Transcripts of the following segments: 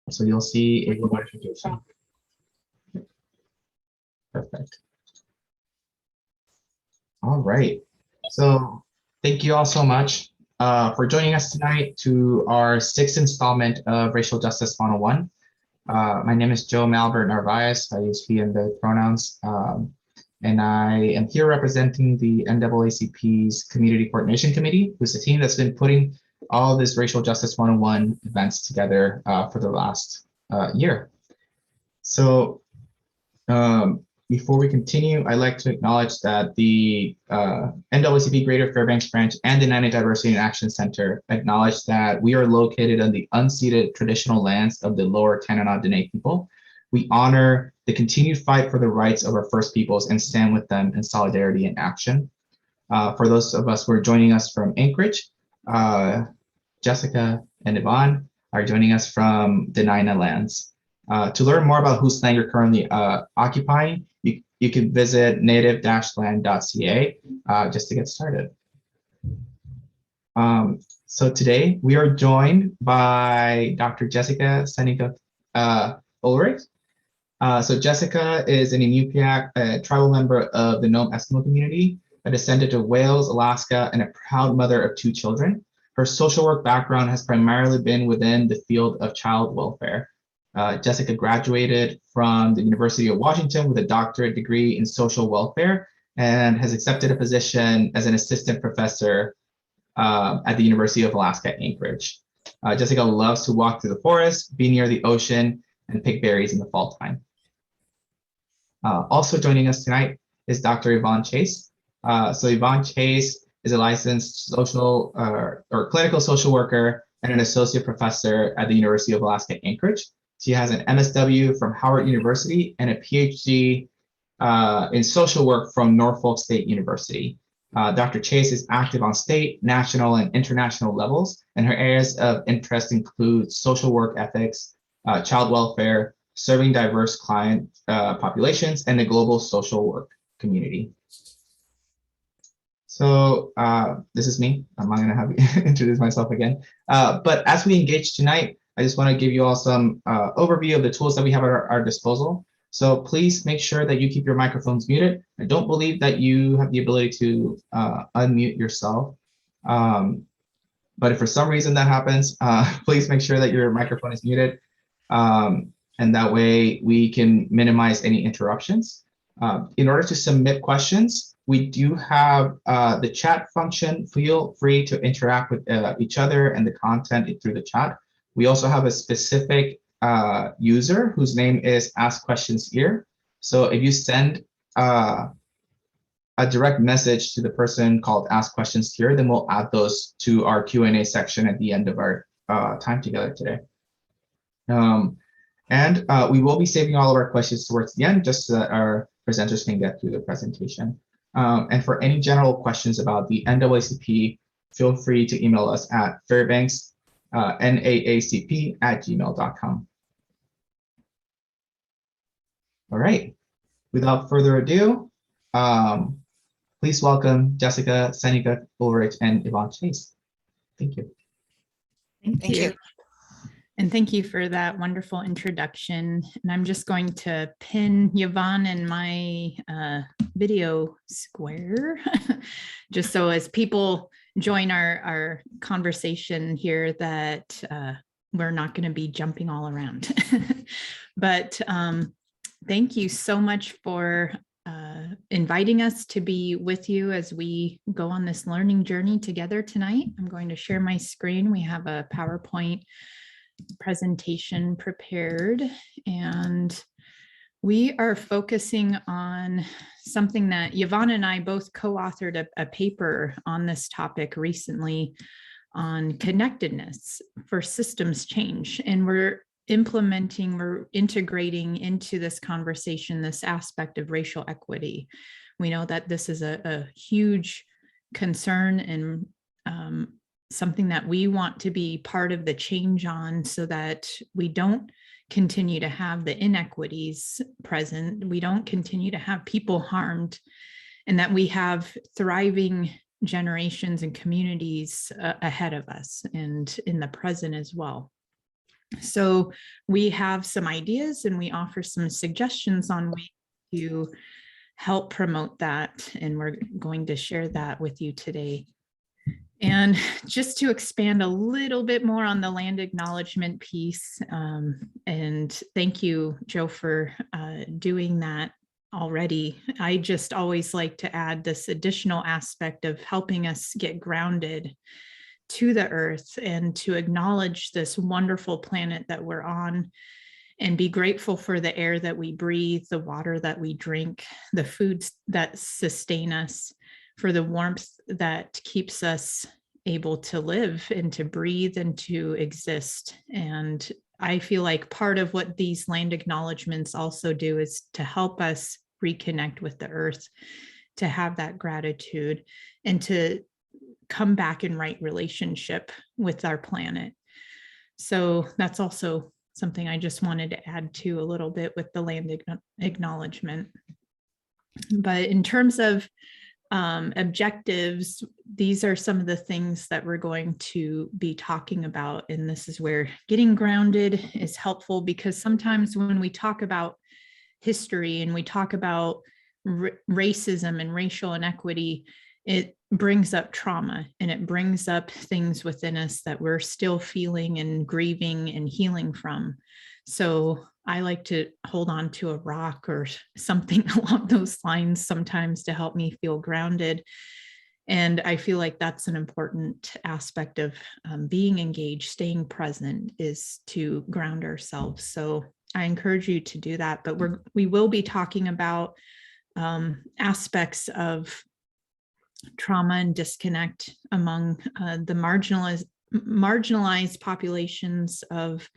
So you'll see a little notification. Perfect. All right. So thank you all so much for joining us tonight to our sixth installment of Racial Justice 101. My name is Joe Malbert Narvaez. I use he and the pronouns. And I am here representing the NAACP's Community Coordination Committee, who's the team that's been putting all of this Racial Justice 101 events together for the last year. So before we continue, I'd like to acknowledge that the NAACP Greater Fairbanks Branch and the United Diversity and Action Center acknowledge that we are located on the unceded traditional lands of the Lower Tanana Dene people. We honor the continued fight for the rights of our First Peoples and stand with them in solidarity and action. For those of us who are joining us from Anchorage, Jessica and Yvonne are joining us from the Naina lands. To learn more about whose land you're currently occupying, you can visit native-land.ca just to get started. So today we are joined by Dr. Jessica Saniguq Ullrich. So Jessica is an Inupiaq, a tribal member of the Nome Eskimo community, a descendant of Wales, Alaska, and a proud mother of 2 children. Her social work background has primarily been within the field of child welfare. Jessica graduated from the University of Washington with a doctorate degree in social welfare and has accepted a position as an assistant professor at the University of Alaska Anchorage. Jessica loves to walk through the forest, be near the ocean, and pick berries in the fall time. Also joining us tonight is Dr. Yvonne Chase. So Yvonne Chase is a licensed social or clinical social worker and an associate professor at the University of Alaska Anchorage. She has an MSW from Howard University and a PhD in social work from Norfolk State University. Dr. Chase is active on state, national, and international levels, and her areas of interest include social work ethics, child welfare, serving diverse client populations, and the global social work community. So this is me. I'm not going to have you introduce myself again. But as we engage tonight, I just want to give you all some overview of the tools that we have at our disposal. So please make sure that you keep your microphones muted. I don't believe that you have the ability to unmute yourself. But if for some reason that happens, please make sure that your microphone is muted. And that way we can minimize any interruptions. In order to submit questions, we do have the chat function. Feel free to interact with each other and the content through the chat. We also have a specific user whose name is Ask Questions Here. So if you send a direct message to the person called Ask Questions Here, then we'll add those to our Q&A section at the end of our time together today. And we will be saving all of our questions towards the end, just so that our presenters can get through the presentation. And for any general questions about the NAACP, feel free to email us at fairbanks.naacp@gmail.com. All right, without further ado, please welcome Jessica Saniguq Ullrich and Yvonne Chase. Thank you. Thank you. And thank you for that wonderful introduction. And I'm just going to pin Yvonne in my video square, just so as people join our conversation here that we're not going to be jumping all around. But thank you so much for inviting us to be with you as we go on this learning journey together tonight. I'm going to share my screen. We have a PowerPoint presentation prepared, and we are focusing on something that Yvonne and I both co-authored a paper on this topic recently on connectedness for systems change. And we're integrating into this conversation this aspect of racial equity. We know that this is a huge concern and something that we want to be part of the change on, so that we don't continue to have the inequities present, we don't continue to have people harmed, and that we have thriving generations and communities ahead of us and in the present as well. So we have some ideas and we offer some suggestions on ways to help promote that. And we're going to share that with you today. And just to expand a little bit more on the land acknowledgement piece, and thank you, Joe, for doing that already. I just always like to add this additional aspect of helping us get grounded to the earth and to acknowledge this wonderful planet that we're on and be grateful for the air that we breathe, the water that we drink, the foods that sustain us, for the warmth that keeps us able to live and to breathe and to exist. And I feel like part of what these land acknowledgements also do is to help us reconnect with the earth, to have that gratitude, and to come back in right relationship with our planet. So that's also something I just wanted to add to a little bit with the land acknowledgement. But in terms of objectives, these are some of the things that we're going to be talking about. And this is where getting grounded is helpful, because sometimes when we talk about history and we talk about racism and racial inequity, it brings up trauma and it brings up things within us that we're still feeling and grieving and healing from. So I like to hold on to a rock or something along those lines sometimes to help me feel grounded. And I feel like that's an important aspect of being engaged, staying present, is to ground ourselves. So I encourage you to do that. But we will be talking about aspects of trauma and disconnect among the marginalized populations of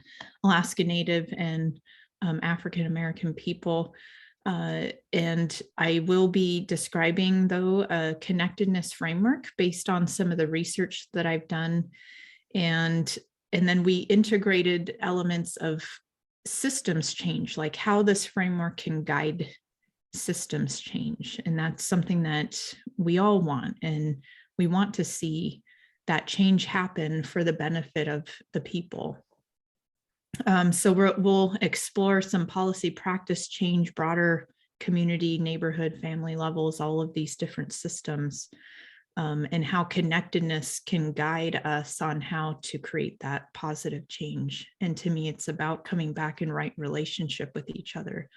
Alaska Native and African American people. And I will be describing, though, a connectedness framework based on some of the research that I've done. And then we integrated elements of systems change, like how this framework can guide systems change. And that's something that we all want. And we want to see that change happen for the benefit of the people. So we'll explore some policy practice change, broader community, neighborhood, family levels, all of these different systems, and how connectedness can guide us on how to create that positive change. And to me, it's about coming back in right relationship with each other.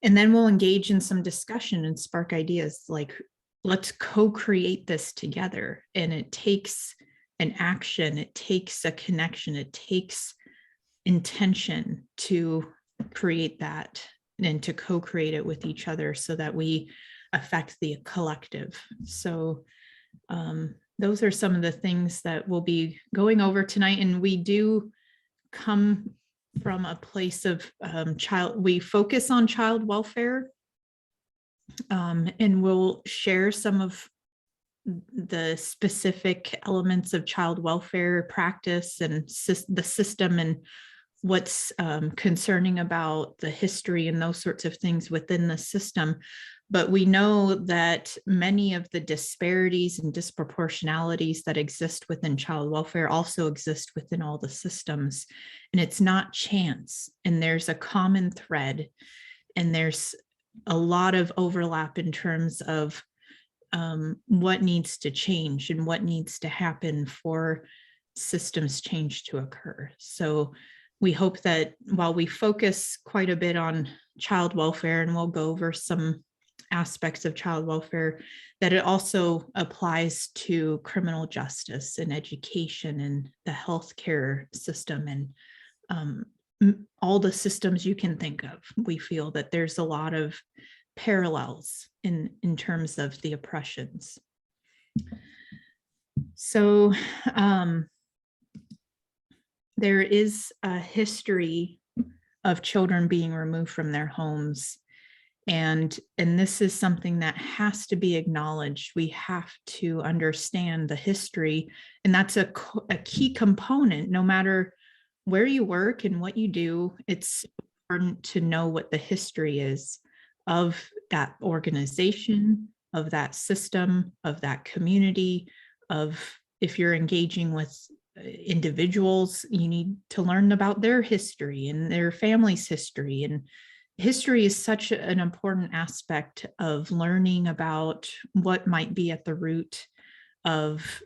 And then we'll engage in some discussion and spark ideas like, let's co-create this together. And it takes an action, it takes a connection, it takes intention to create that and to co-create it with each other so that we affect the collective. So those are some of the things that we'll be going over tonight. And we do come from a place of we focus on child welfare, and we'll share some of the specific elements of child welfare practice and the system and what's concerning about the history and those sorts of things within the system. But we know that many of the disparities and disproportionalities that exist within child welfare also exist within all the systems. And it's not chance. And there's a common thread. And there's a lot of overlap in terms of what needs to change and what needs to happen for systems change to occur. So we hope that while we focus quite a bit on child welfare, and we'll go over some aspects of child welfare, that it also applies to criminal justice and education and the healthcare system and all the systems you can think of. We feel that there's a lot of parallels in terms of the oppressions. So there is a history of children being removed from their homes. And this is something that has to be acknowledged. We have to understand the history. And that's a key component. No matter where you work and what you do, it's important to know what the history is of that organization, of that system, of that community, of if you're engaging with individuals, you need to learn about their history and their family's history. And history is such an important aspect of learning about what might be at the root of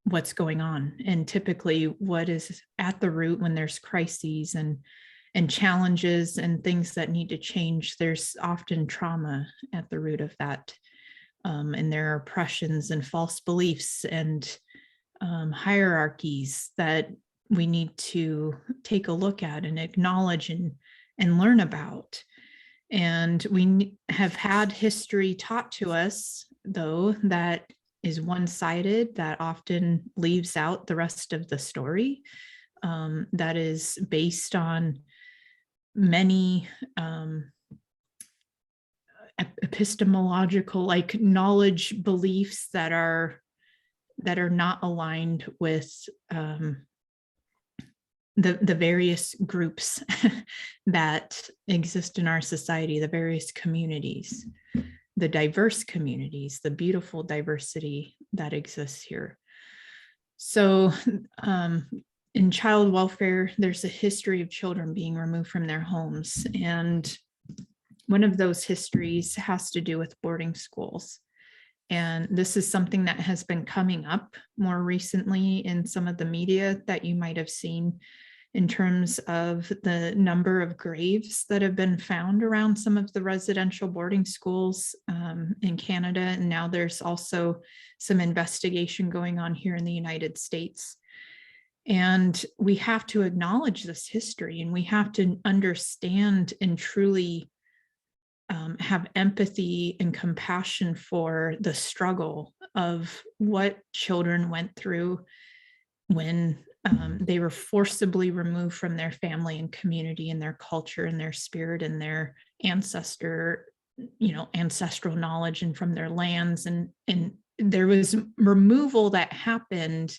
what's going on. And typically what is at the root when there's crises and challenges and things that need to change, there's often trauma at the root of that. And there are oppressions and false beliefs and hierarchies that we need to take a look at and acknowledge and learn about. And we have had history taught to us, though, that is one-sided, that often leaves out the rest of the story, that is based on many epistemological, like knowledge beliefs that are not aligned with the various groups that exist in our society, the various communities, the diverse communities, the beautiful diversity that exists here. So in child welfare, there's a history of children being removed from their homes. And one of those histories has to do with boarding schools. And this is something that has been coming up more recently in some of the media that you might have seen, in terms of the number of graves that have been found around some of the residential boarding schools in Canada. And now there's also some investigation going on here in the United States. And we have to acknowledge this history, and we have to understand and truly have empathy and compassion for the struggle of what children went through when they were forcibly removed from their family and community and their culture and their spirit and their ancestral knowledge, and from their lands. And there was removal that happened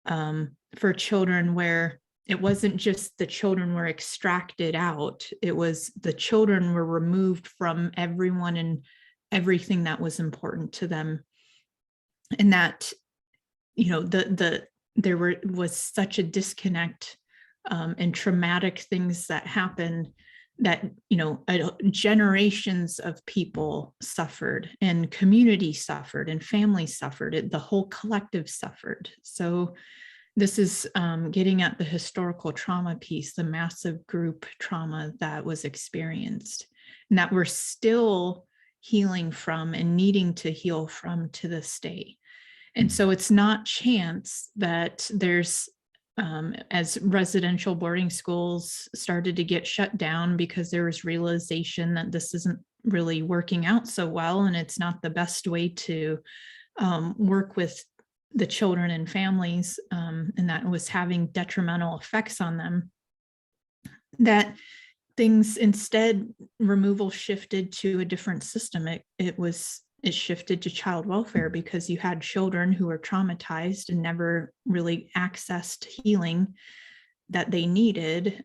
for children where it wasn't just the children were extracted out, it was the children were removed from everyone and everything that was important to them. And that, there was such a disconnect and traumatic things that happened that, generations of people suffered, and community suffered, and families suffered, the whole collective suffered. So this is getting at the historical trauma piece, the massive group trauma that was experienced, and that we're still healing from and needing to heal from to this day. And so it's not chance that there's, as residential boarding schools started to get shut down because there was realization that this isn't really working out so well, and it's not the best way to work with the children and families, and that was having detrimental effects on them, that things instead, removal shifted to a different system. It shifted to child welfare, because you had children who were traumatized and never really accessed healing that they needed,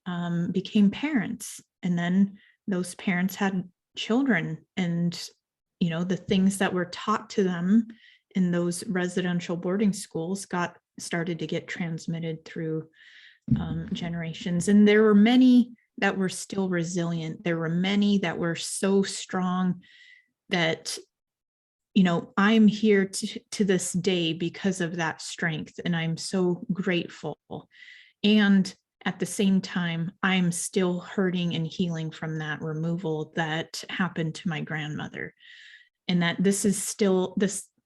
became parents. And then those parents had children, and, the things that were taught to them in those residential boarding schools started to get transmitted through generations. And there were many that were still resilient. There were many that were so strong that, I'm here to this day because of that strength, and I'm so grateful. And at the same time, I'm still hurting and healing from that removal that happened to my grandmother. And that this is still,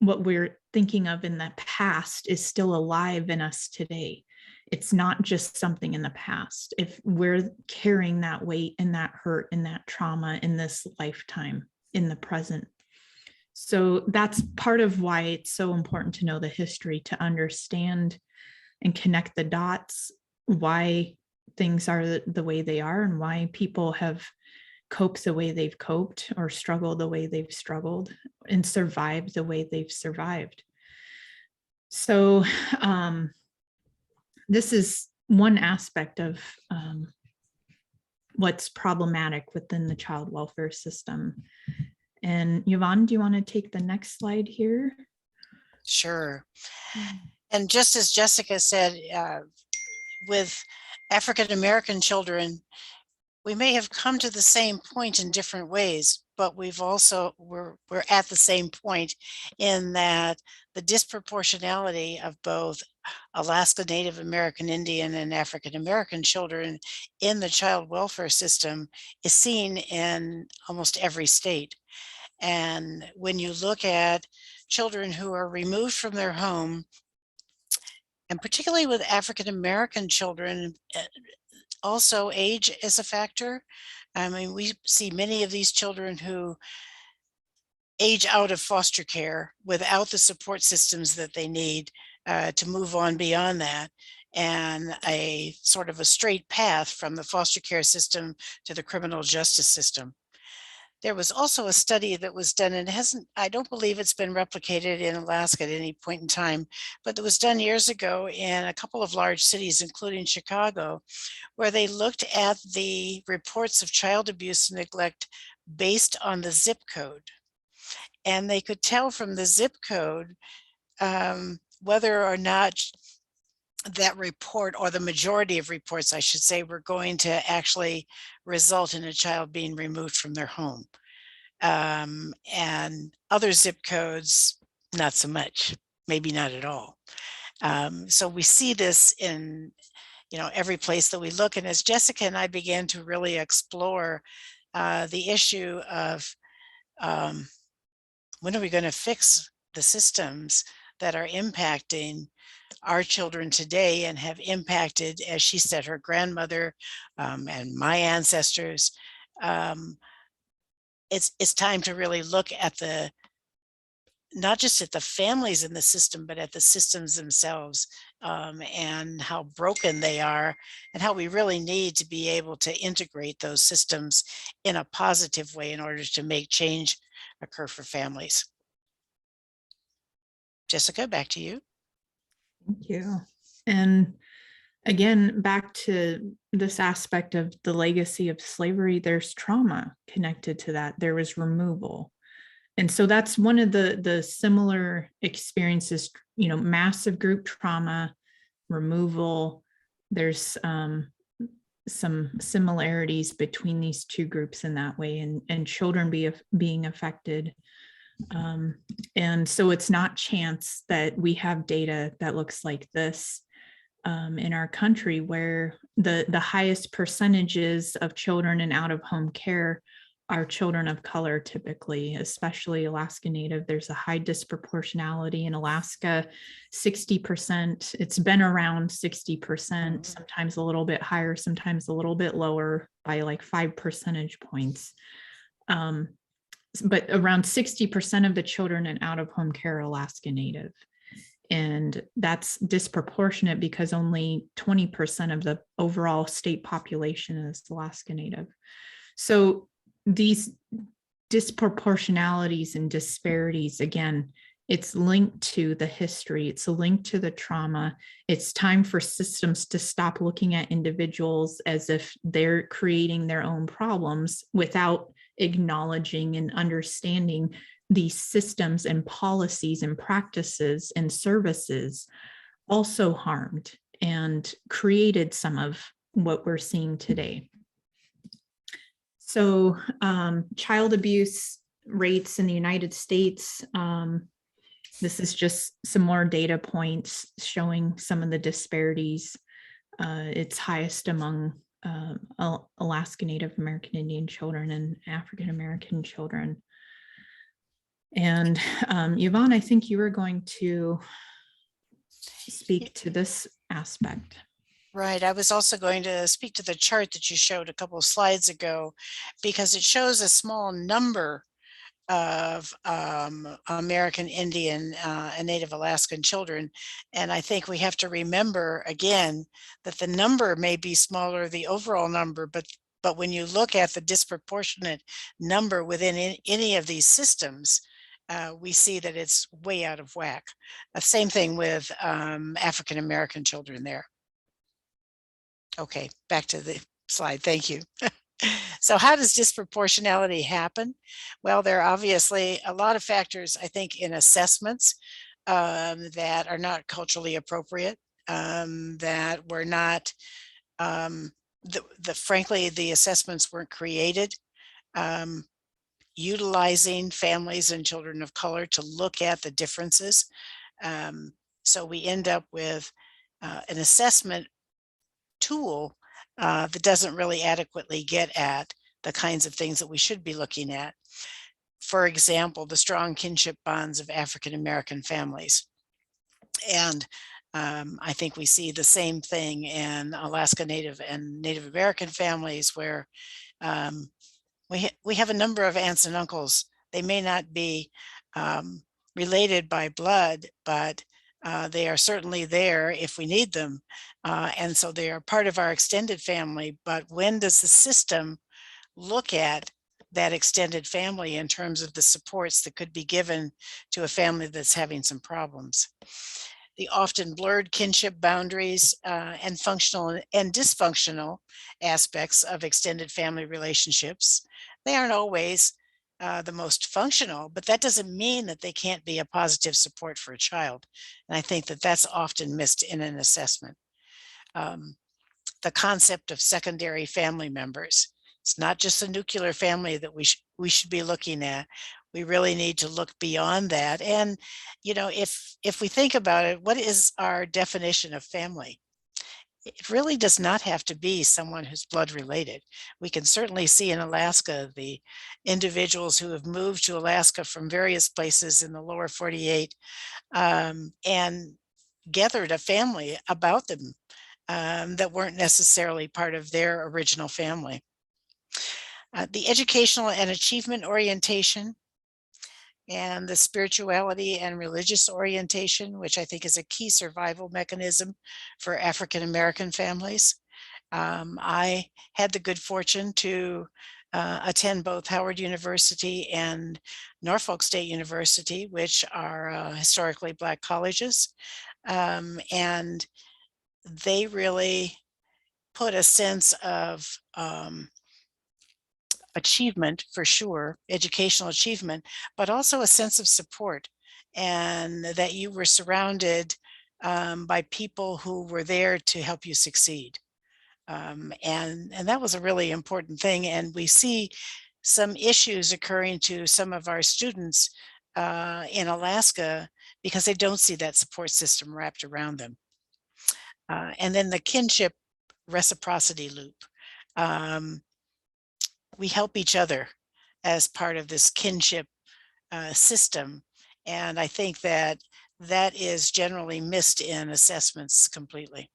what we're thinking of in the past is still alive in us today. It's not just something in the past. If we're carrying that weight and that hurt and that trauma in this lifetime, in the present. So that's part of why it's so important to know the history, to understand and connect the dots, why things are the way they are, and why people have coped the way they've coped, or struggled the way they've struggled, and survived the way they've survived. So this is one aspect of what's problematic within the child welfare system. And Yvonne, do you want to take the next slide here? Sure. And just as Jessica said, with African American children, we may have come to the same point in different ways, but we're at the same point in that the disproportionality of both Alaska Native American Indian and African American children in the child welfare system is seen in almost every state. And when you look at children who are removed from their home, and particularly with African American children, also age is a factor. I mean, we see many of these children who age out of foster care without the support systems that they need to move on beyond that, and a sort of a straight path from the foster care system to the criminal justice system. There was also a study that was done, and I don't believe it's been replicated in Alaska at any point in time, but it was done years ago in a couple of large cities, including Chicago, where they looked at the reports of child abuse and neglect based on the zip code. And they could tell from the zip code whether or not that report, or the majority of reports, I should say, were going to actually result in a child being removed from their home. And other zip codes, not so much, maybe not at all. So we see this in, every place that we look. And as Jessica and I began to really explore the issue of when are we going to fix the systems that are impacting our children today and have impacted, as she said, her grandmother and my ancestors. It's time to really look at not just at the families in the system, but at the systems themselves, and how broken they are, and how we really need to be able to integrate those systems in a positive way in order to make change occur for families. Jessica, back to you. Thank you. And again, back to this aspect of the legacy of slavery, there's trauma connected to that. There was removal. And so that's one of the similar experiences, massive group trauma, removal. There's some similarities between these two groups in that way, and children being affected. And so it's not chance that we have data that looks like this in our country, where the highest percentages of children in out-of-home care are children of color, typically, especially Alaska Native. There's a high disproportionality in Alaska, 60%. It's been around 60%, sometimes a little bit higher, sometimes a little bit lower by like 5 percentage points. But around 60% of the children in out-of-home care are Alaska Native. And that's disproportionate because only 20% of the overall state population is Alaska Native. So these disproportionalities and disparities, again, it's linked to the history, it's linked to the trauma. It's time for systems to stop looking at individuals as if they're creating their own problems without acknowledging and understanding these systems and policies and practices and services also harmed and created some of what we're seeing today. So child abuse rates in the United States, this is just some more data points showing some of the disparities. It's highest among Alaska Native American Indian children and African American children. And Yvonne, I think you were going to speak to this aspect. Right. I was also going to speak to the chart that you showed a couple of slides ago, because it shows a small number of American Indian and Native Alaskan children. And I think we have to remember again that the number may be smaller, the overall number, but when you look at the disproportionate number within any of these systems, we see that it's way out of whack. Same thing with African American children there. Okay, back to the slide. Thank you. So how does disproportionality happen? Well, there are obviously a lot of factors, I think, in assessments. that are not culturally appropriate, that were not, frankly, the assessments weren't created utilizing families and children of color to look at the differences. So we end up with an assessment tool that doesn't really adequately get at the kinds of things that we should be looking at. For example, the strong kinship bonds of African American families. And I think we see the same thing in Alaska Native and Native American families where we have a number of aunts and uncles. They may not be related by blood, but they are certainly there if we need them. And so they are part of our extended family. But when does the system look at that extended family in terms of the supports that could be given to a family that's having some problems? The often blurred kinship boundaries and functional and dysfunctional aspects of extended family relationships. They aren't always the most functional, but that doesn't mean that they can't be a positive support for a child. And I think that that's often missed in an assessment. The concept of secondary family members. It's not just the nuclear family that we should be looking at. We really need to look beyond that. And, you know, if we think about it, what is our definition of family? It really does not have to be someone who's blood related. We can certainly see in Alaska the individuals who have moved to Alaska from various places in the lower 48 and gathered a family about them that weren't necessarily part of their original family. The educational and achievement orientation and the spirituality and religious orientation, which I think is a key survival mechanism for African American families. I had the good fortune to attend both Howard University and Norfolk State University, which are historically Black colleges. And they really put a sense of achievement, for sure, educational achievement, but also a sense of support, and that you were surrounded by people who were there to help you succeed. And that was a really important thing. And we see some issues occurring to some of our students in Alaska because they don't see that support system wrapped around them. And then the kinship reciprocity loop. We help each other as part of this kinship system. And I think that that is generally missed in assessments completely.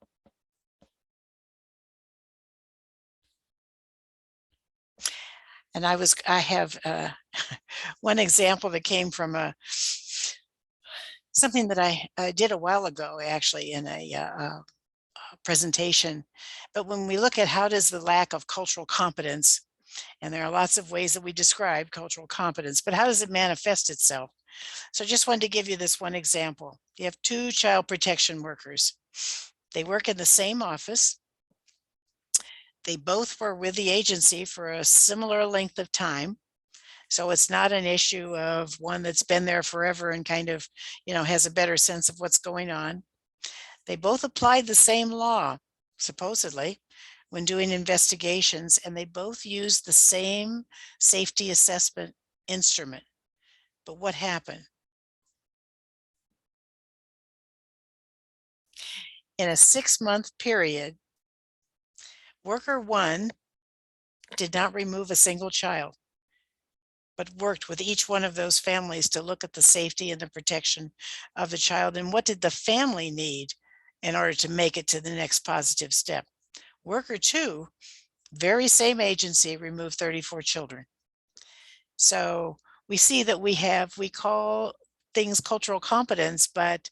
And I have one example that came from something that I did a while ago, actually, in a presentation. But when we look at how does the lack of cultural competence, and there are lots of ways that we describe cultural competence, but how does it manifest itself? So I just wanted to give you this one example. You have two child protection workers. They work in the same office. They both were with the agency for a similar length of time. So it's not an issue of one that's been there forever and kind of, you know, has a better sense of what's going on. They both applied the same law, supposedly, when doing investigations, and they both used the same safety assessment instrument. But what happened? In a 6-month period, worker one did not remove a single child, but worked with each one of those families to look at the safety and the protection of the child and what did the family need in order to make it to the next positive step. Worker two, very same agency, removed 34 children. So we see that we call things cultural competence, but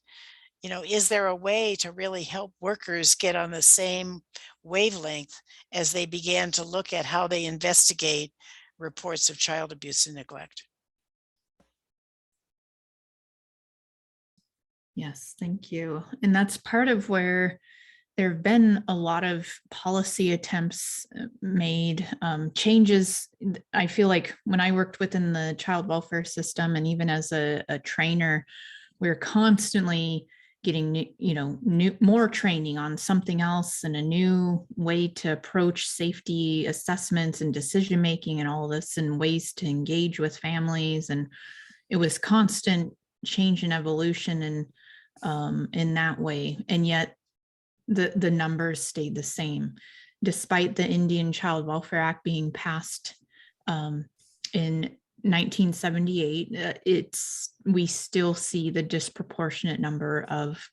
you know, is there a way to really help workers get on the same wavelength as they began to look at how they investigate reports of child abuse and neglect? Yes, thank you. And that's part of where there have been a lot of policy attempts made, changes. I feel like when I worked within the child welfare system and even as a trainer, we're constantly getting, more training on something else and a new way to approach safety assessments and decision making and all this, and ways to engage with families. And it was constant change and evolution and in that way. And yet the numbers stayed the same, despite the Indian Child Welfare Act being passed in 1978. We still see the disproportionate number of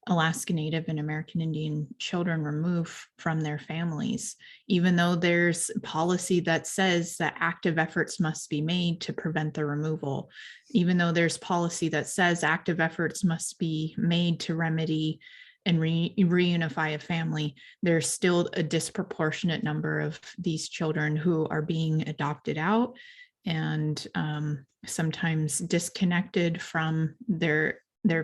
Alaska Native and American Indian children removed from their families, even though there's policy that says that active efforts must be made to prevent the removal, even though there's policy that says active efforts must be made to remedy and reunify a family. There's still a disproportionate number of these children who are being adopted out and sometimes disconnected from their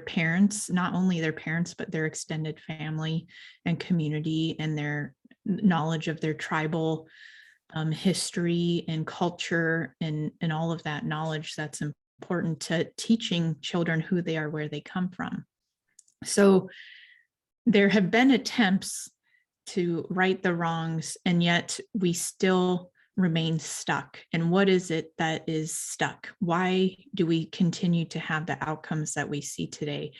parents, not only their parents, but their extended family and community, and their knowledge of their tribal history and culture, and all of that knowledge that's important to teaching children who they are, where they come from. So there have been attempts to right the wrongs, and yet we still remain stuck. And what is it that is stuck? Why do we continue to have the outcomes that we see today?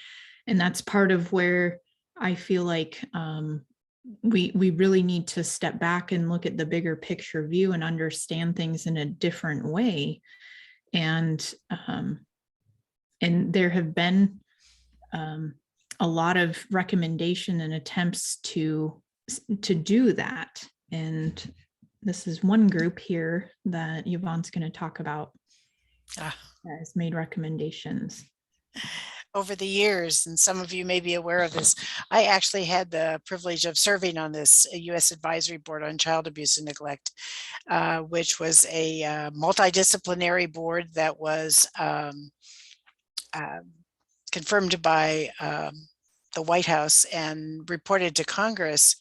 And that's part of where I feel like we really need to step back and look at the bigger picture view and understand things in a different way. And there have been a lot of recommendation and attempts to do that. And this is one group here that Yvonne's going to talk about that has made recommendations. Over the years, and some of you may be aware of this, I actually had the privilege of serving on this U.S. Advisory Board on Child Abuse and Neglect, which was a multidisciplinary board that was confirmed by the White House and reported to Congress.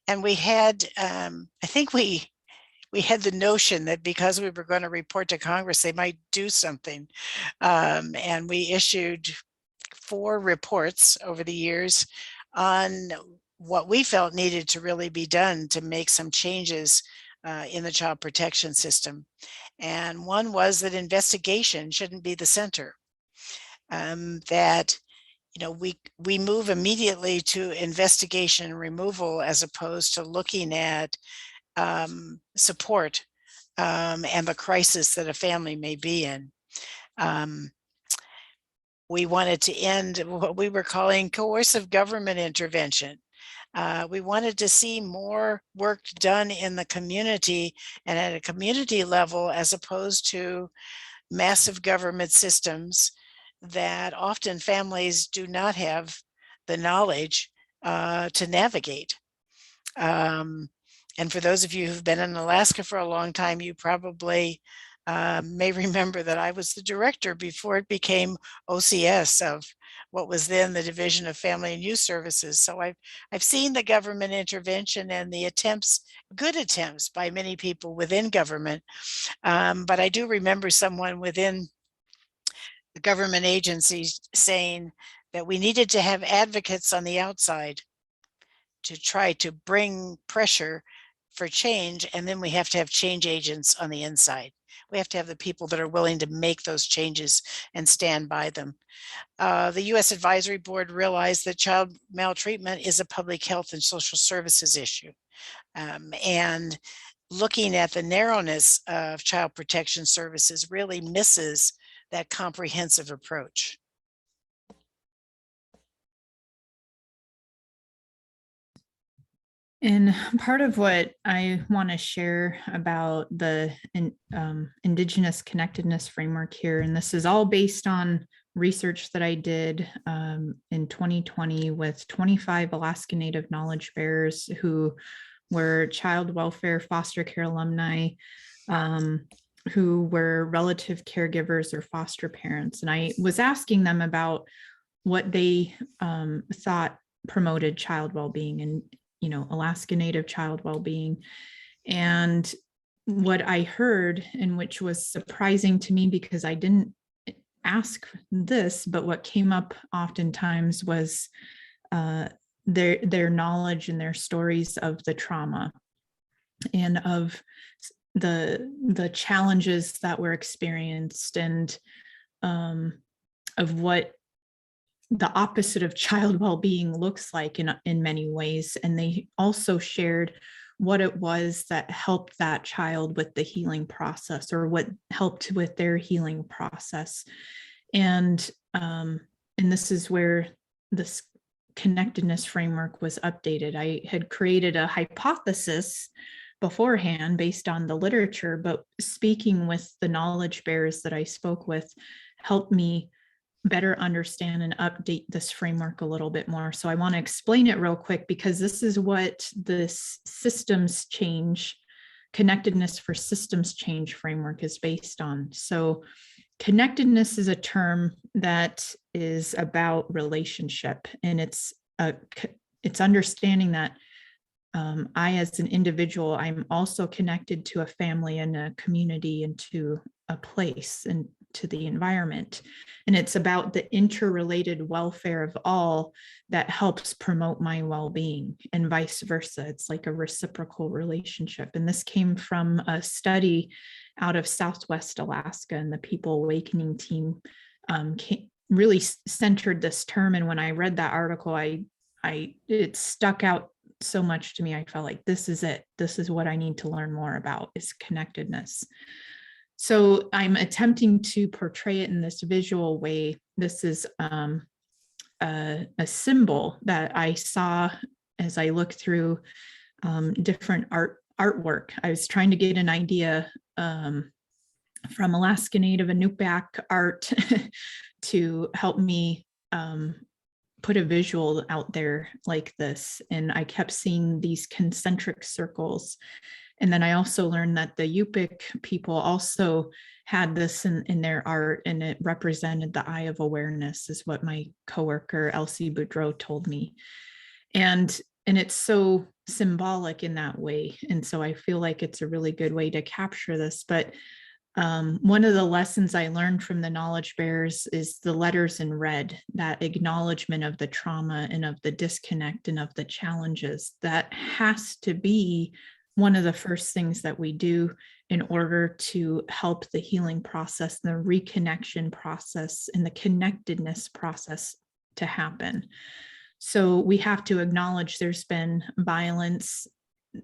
And we had, I think we had the notion that because we were going to report to Congress, they might do something. And we issued 4 reports over the years on what we felt needed to really be done to make some changes in the child protection system. And one was that investigation shouldn't be the center. That we move immediately to investigation and removal, as opposed to looking at support and the crisis that a family may be in. We wanted to end what we were calling coercive government intervention. We wanted to see more work done in the community and at a community level, as opposed to massive government systems that often families do not have the knowledge to navigate. And for those of you who've been in Alaska for a long time, you probably may remember that I was the director before it became OCS of what was then the Division of Family and Youth Services. So I've seen the government intervention and the attempts, good attempts by many people within government. But I do remember someone within the government agencies saying that we needed to have advocates on the outside to try to bring pressure for change, and then we have to have change agents on the inside. We have to have the people that are willing to make those changes and stand by them. The U.S. Advisory Board realized that child maltreatment is a public health and social services issue. And looking at the narrowness of child protection services really misses that comprehensive approach. And part of what I want to share about the Indigenous Connectedness framework here, and this is all based on research that I did in 2020 with 25 Alaska Native knowledge bearers who were child welfare foster care alumni, who were relative caregivers or foster parents. And I was asking them about what they thought promoted child well-being and Alaska Native child well-being. And what I heard, and which was surprising to me because I didn't ask this, but what came up oftentimes was their knowledge and their stories of the trauma and of the challenges that were experienced, and of what the opposite of child well-being looks like in many ways. And they also shared what it was that helped that child with the healing process, or what helped with their healing process. And this is where this connectedness framework was updated. I had created a hypothesis beforehand based on the literature, but speaking with the knowledge bearers that I spoke with helped me better understand and update this framework a little bit more. So I want to explain it real quick, because this is what this systems change, connectedness for systems change framework is based on. So connectedness is a term that is about relationship, and it's understanding that I, as an individual, I'm also connected to a family and a community and to a place and to the environment. And it's about the interrelated welfare of all that helps promote my well-being, and vice versa. It's like a reciprocal relationship. And this came from a study out of Southwest Alaska, and the People Awakening team really centered this term. And when I read that article, it stuck out so much to me. I felt like this is it. This is what I need to learn more about, is connectedness. So I'm attempting to portray it in this visual way. This is a symbol that I saw as I looked through different artwork. I was trying to get an idea from Alaska Native Inupiaq art to help me put a visual out there like this. And I kept seeing these concentric circles. And then I also learned that the Yupik people also had this in their art, and it represented the eye of awareness, is what my coworker Elsie Boudreau told me. And it's so symbolic in that way. And so I feel like it's a really good way to capture this. But one of the lessons I learned from the knowledge bearers is the letters in red, that acknowledgement of the trauma and of the disconnect and of the challenges. That has to be one of the first things that we do in order to help the healing process, the reconnection process, and the connectedness process to happen. So we have to acknowledge there's been violence,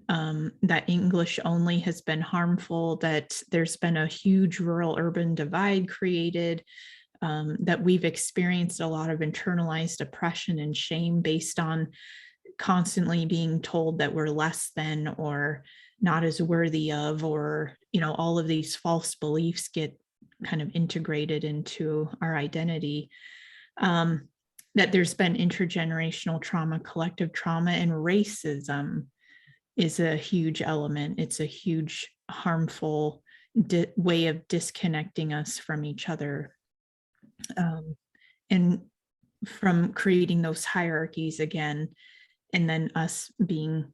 that English only has been harmful, that there's been a huge rural-urban divide created, that we've experienced a lot of internalized oppression and shame based on constantly being told that we're less than or not as worthy of, or, all of these false beliefs get kind of integrated into our identity. That there's been intergenerational trauma, collective trauma, and racism is a huge element. It's a huge harmful way of disconnecting us from each other, and from creating those hierarchies again, and then us being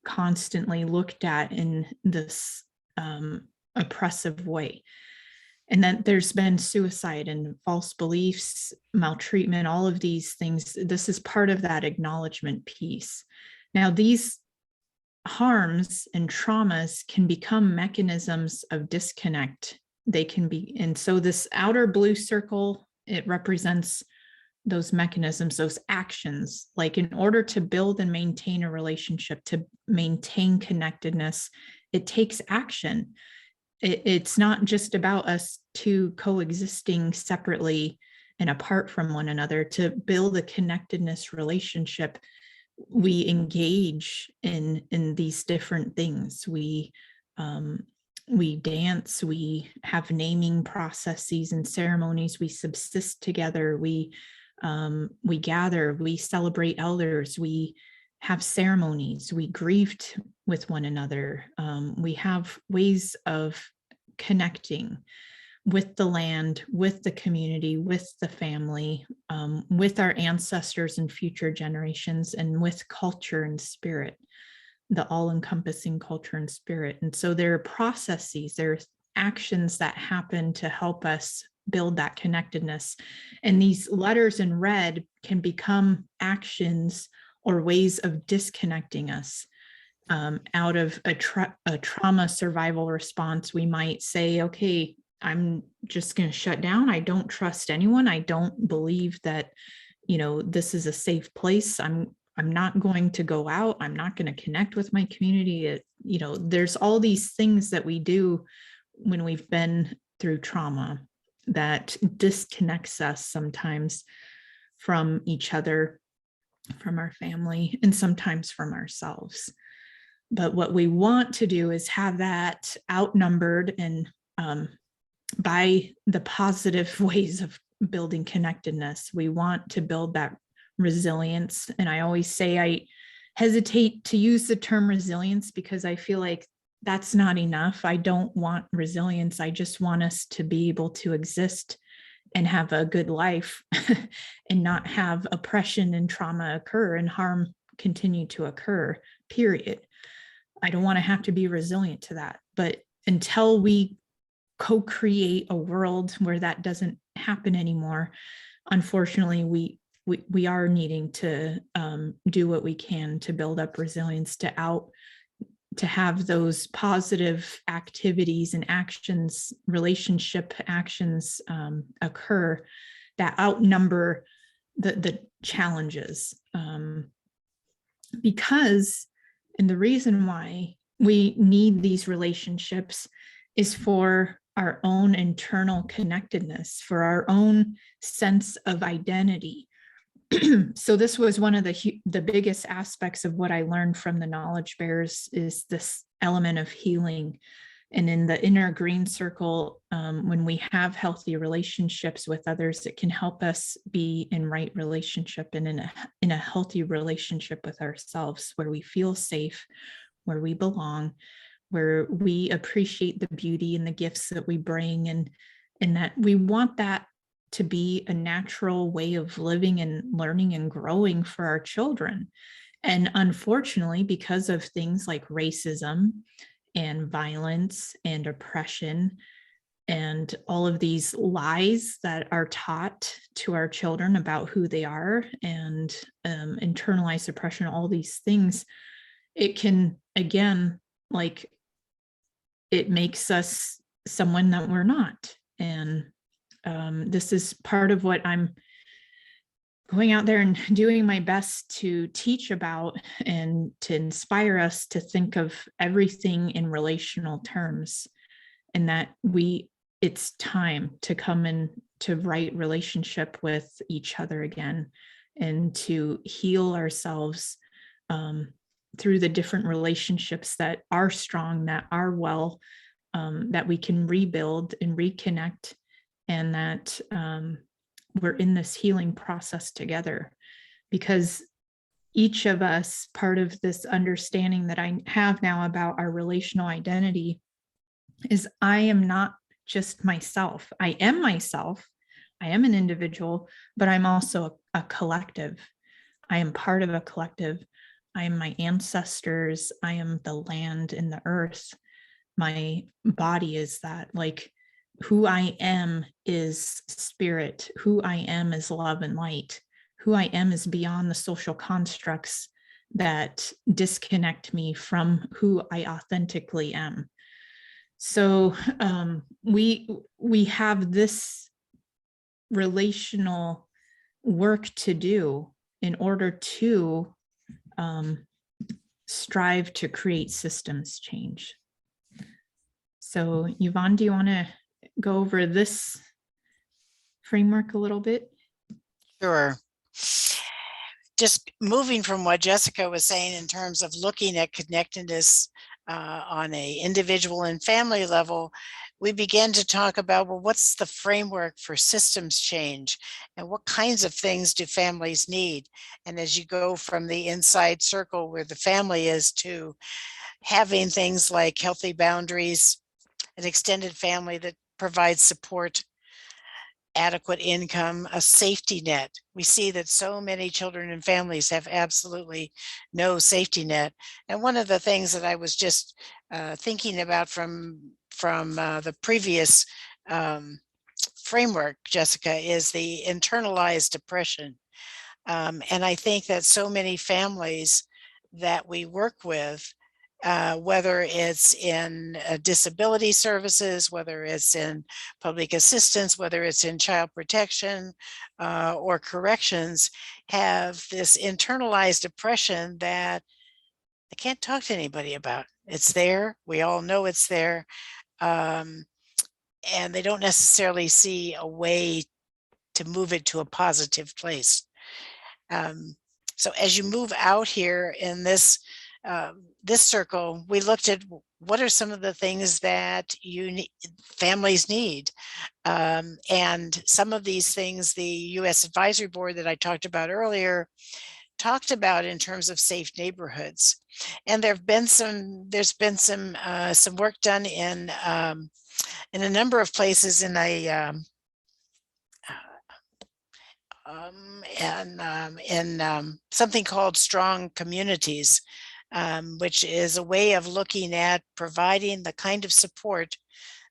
constantly looked at in this oppressive way. And then there's been suicide and false beliefs, maltreatment, all of these things. This is part of that acknowledgement piece. Now, these harms and traumas can become mechanisms of disconnect. They can be, and so this outer blue circle, it represents those mechanisms, those actions. Like, in order to build and maintain a relationship, to maintain connectedness, it takes action. It's not just about us two coexisting separately and apart from one another. To build a connectedness relationship, we engage in these different things. We dance, we have naming processes and ceremonies, we subsist together, we gather, we celebrate elders, we have ceremonies, we grieved with one another. We have ways of connecting with the land, with the community, with the family, with our ancestors and future generations, and with culture and spirit, the all-encompassing culture and spirit. And so there are processes, there are actions that happen to help us build that connectedness. And these letters in red can become actions or ways of disconnecting us out of a trauma survival response. We might say, okay, I'm just going to shut down. I don't trust anyone. I don't believe that, this is a safe place. I'm not going to go out. I'm not going to connect with my community. There's all these things that we do when we've been through trauma that disconnects us sometimes from each other, from our family, and sometimes from ourselves. But what we want to do is have that outnumbered and by the positive ways of building connectedness. We want to build that resilience. And I always say I hesitate to use the term resilience because I feel like that's not enough. I don't want resilience. I just want us to be able to exist and have a good life and not have oppression and trauma occur and harm continue to occur, period. I don't want to have to be resilient to that. But until we co-create a world where that doesn't happen anymore, unfortunately, we are needing to do what we can to build up resilience, to have those positive activities and actions, relationship actions occur that outnumber the challenges. Because, and the reason why we need these relationships is for our own internal connectedness, for our own sense of identity. So this was one of the biggest aspects of what I learned from the knowledge bearers is this element of healing. And in the inner green circle, when we have healthy relationships with others, it can help us be in right relationship and in a healthy relationship with ourselves, where we feel safe, where we belong, where we appreciate the beauty and the gifts that we bring, and that we want that to be a natural way of living and learning and growing for our children. And unfortunately, because of things like racism and violence and oppression and all of these lies that are taught to our children about who they are and internalized oppression, all these things, it can, again, like, it makes us someone that we're not. And this is part of what I'm going out there and doing my best to teach about and to inspire us to think of everything in relational terms, and that it's time to come into right relationship with each other again and to heal ourselves through the different relationships that are strong, that are well, that we can rebuild and reconnect, and that we're in this healing process together. Because each of us, part of this understanding that I have now about our relational identity is I am not just myself. I am myself. I am an individual, but I'm also a collective. I am part of a collective. I am my ancestors. I am the land and the earth. My body is that. Like, who I am is spirit. Who I am is love and light. Who I am is beyond the social constructs that disconnect me from who I authentically am. So we have this relational work to do in order to strive to create systems change. So Yvonne, do you want to go over this framework a little bit? Sure. Just moving from what Jessica was saying in terms of looking at connectedness on a individual and family level, we began to talk about, well, what's the framework for systems change and what kinds of things do families need? And as you go from the inside circle where the family is to having things like healthy boundaries, an extended family that provides support, adequate income, a safety net. We see that so many children and families have absolutely no safety net. And one of the things that I was just thinking about from the previous framework, Jessica, is the internalized depression. And I think that so many families that we work with, whether it's in disability services, whether it's in public assistance, whether it's in child protection or corrections, have this internalized depression that they can't talk to anybody about. It's there. We all know it's there. And they don't necessarily see a way to move it to a positive place. So as you move out here in this circle, we looked at what are some of the things that families need. And some of these things, the U.S. Advisory Board that I talked about earlier, talked about in terms of safe neighborhoods. And there's been some work done in a number of places in something called Strong Communities, which is a way of looking at providing the kind of support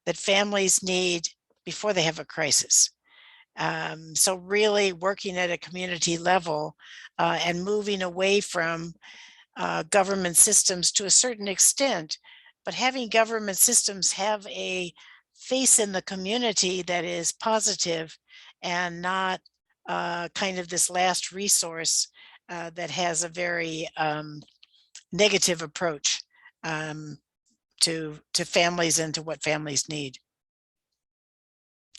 that families need before they have a crisis. So really working at a community level and moving away from government systems to a certain extent, but having government systems have a face in the community that is positive and not kind of this last resource that has a very negative approach to families and to what families need.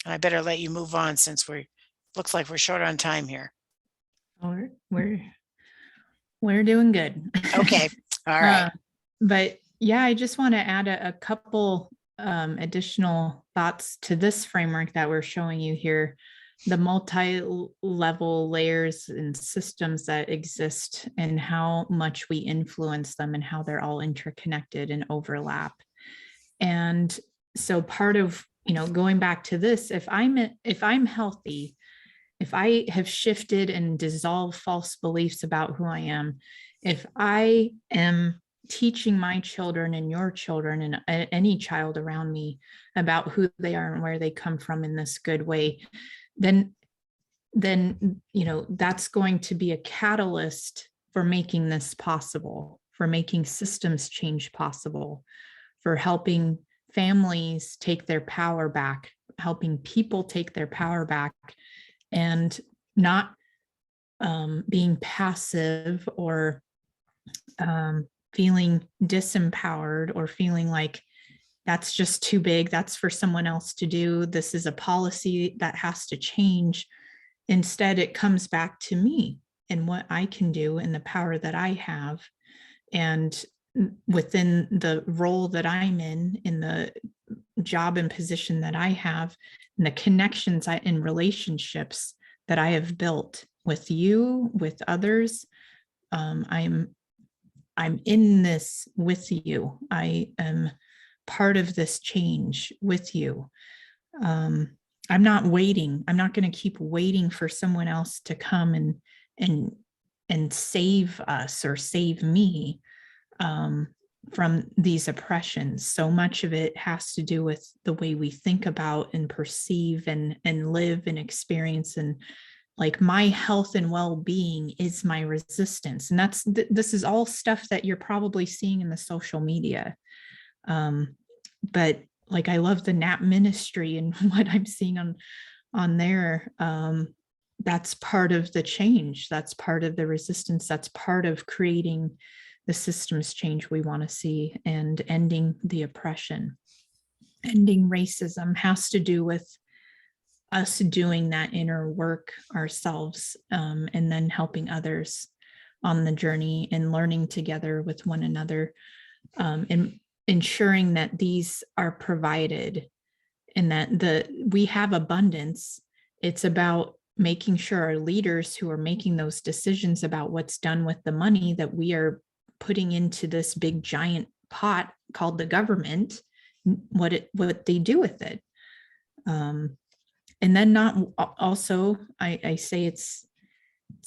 And I better let you move on since looks like we're short on time here. We're doing good. Okay, all right. But yeah, I just want to add a couple additional thoughts to this framework that we're showing you here. The multi-level layers and systems that exist and how much we influence them and how they're all interconnected and overlap. And so part of, going back to this, if I'm healthy, if I have shifted and dissolved false beliefs about who I am, if I am teaching my children and your children and any child around me about who they are and where they come from in this good way, then that's going to be a catalyst for making this possible, for making systems change possible, for helping families take their power back, helping people take their power back, and not being passive or feeling disempowered or feeling like that's just too big, that's for someone else to do, this is a policy that has to change. Instead, it comes back to me and what I can do and the power that I have. And within the role that I'm in the job and position that I have, and the connections in relationships that I have built with you, with others, I'm in this with you. I am part of this change with you. I'm not waiting. I'm not going to keep waiting for someone else to come and save us or save me from these oppressions. So much of it has to do with the way we think about and perceive and live and experience. And like my health and well-being is my resistance. And this is all stuff that you're probably seeing in the social media. But like, I love the NAP ministry and what I'm seeing on there. That's part of the change. That's part of the resistance. That's part of creating the systems change we want to see and ending the oppression. Ending racism has to do with us doing that inner work ourselves, and then helping others on the journey and learning together with one another, and ensuring that these are provided and that we have abundance. It's about making sure our leaders who are making those decisions about what's done with the money that we are putting into this big giant pot called the government, what they do with it. And then not also, I say it's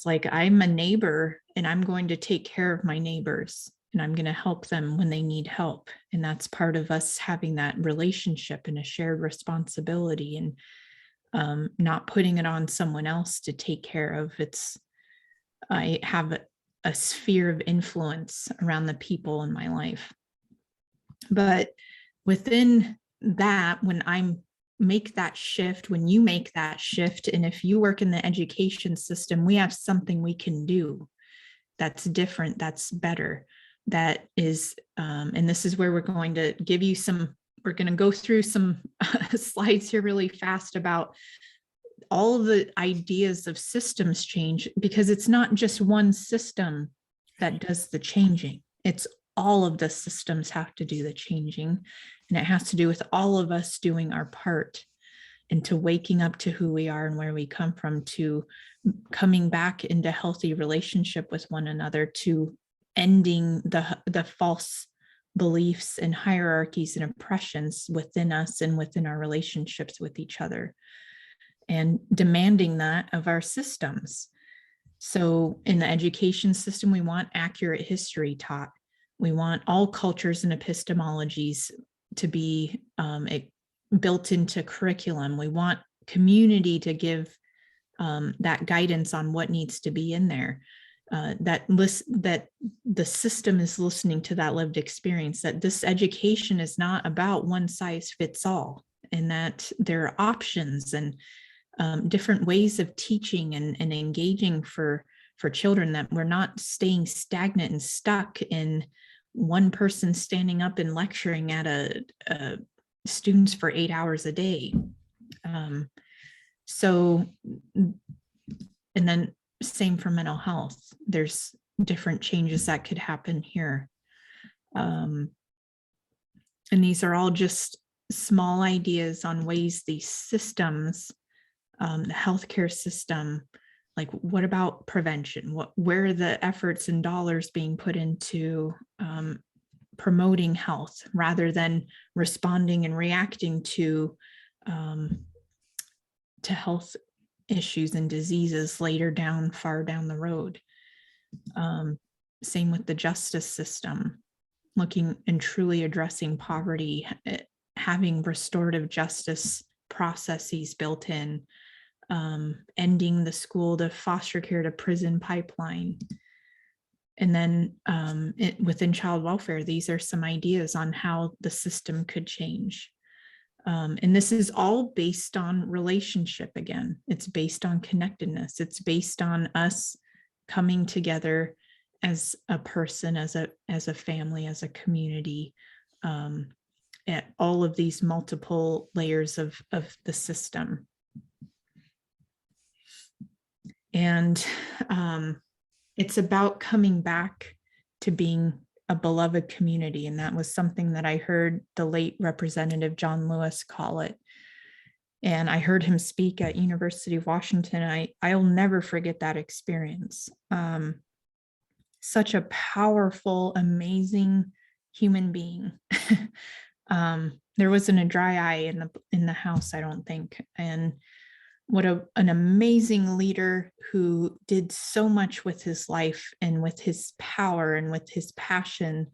like I'm a neighbor and I'm going to take care of my neighbors and I'm going to help them when they need help. And that's part of us having that relationship and a shared responsibility. And not putting it on someone else to take care of. I have a sphere of influence around the people in my life. But within that, when you make that shift, and if you work in the education system, we have something we can do that's different, that's better, that is, and this is where we're going to give you we're going to go through some slides here really fast about all of the ideas of systems change, because it's not just one system that does the changing. It's all of the systems have to do the changing, and it has to do with all of us doing our part, and to waking up to who we are and where we come from, to coming back into healthy relationship with one another, to ending the false beliefs and hierarchies and oppressions within us and within our relationships with each other, and demanding that of our systems. So in the education system, we want accurate history taught. We want all cultures and epistemologies to be built into curriculum. We want community to give that guidance on what needs to be in there. That the system is listening to that lived experience, that this education is not about one size fits all, and that there are options and different ways of teaching and engaging for children, that we're not staying stagnant and stuck in one person standing up and lecturing at a students for 8 hours a day. So, and then same for mental health. There's different changes that could happen here. And these are all just small ideas on ways these systems, the healthcare system, like what about prevention? Where are the efforts and dollars being put into promoting health rather than responding and reacting to health issues and diseases later down, far down the road? Same with the justice system, looking and truly addressing poverty, having restorative justice processes built in, ending the school to foster care to prison pipeline. And then within child welfare, these are some ideas on how the system could change. And this is all based on relationship again. It's based on connectedness. It's based on us coming together as a person, as a family, as a community, at all of these multiple layers of the system. And it's about coming back to being a beloved community. And that was something that I heard the late Representative John Lewis call it. And I heard him speak at University of Washington. I'll never forget that experience. Such a powerful, amazing human being. There wasn't a dry eye in the house, I don't think. And what an amazing leader who did so much with his life and with his power and with his passion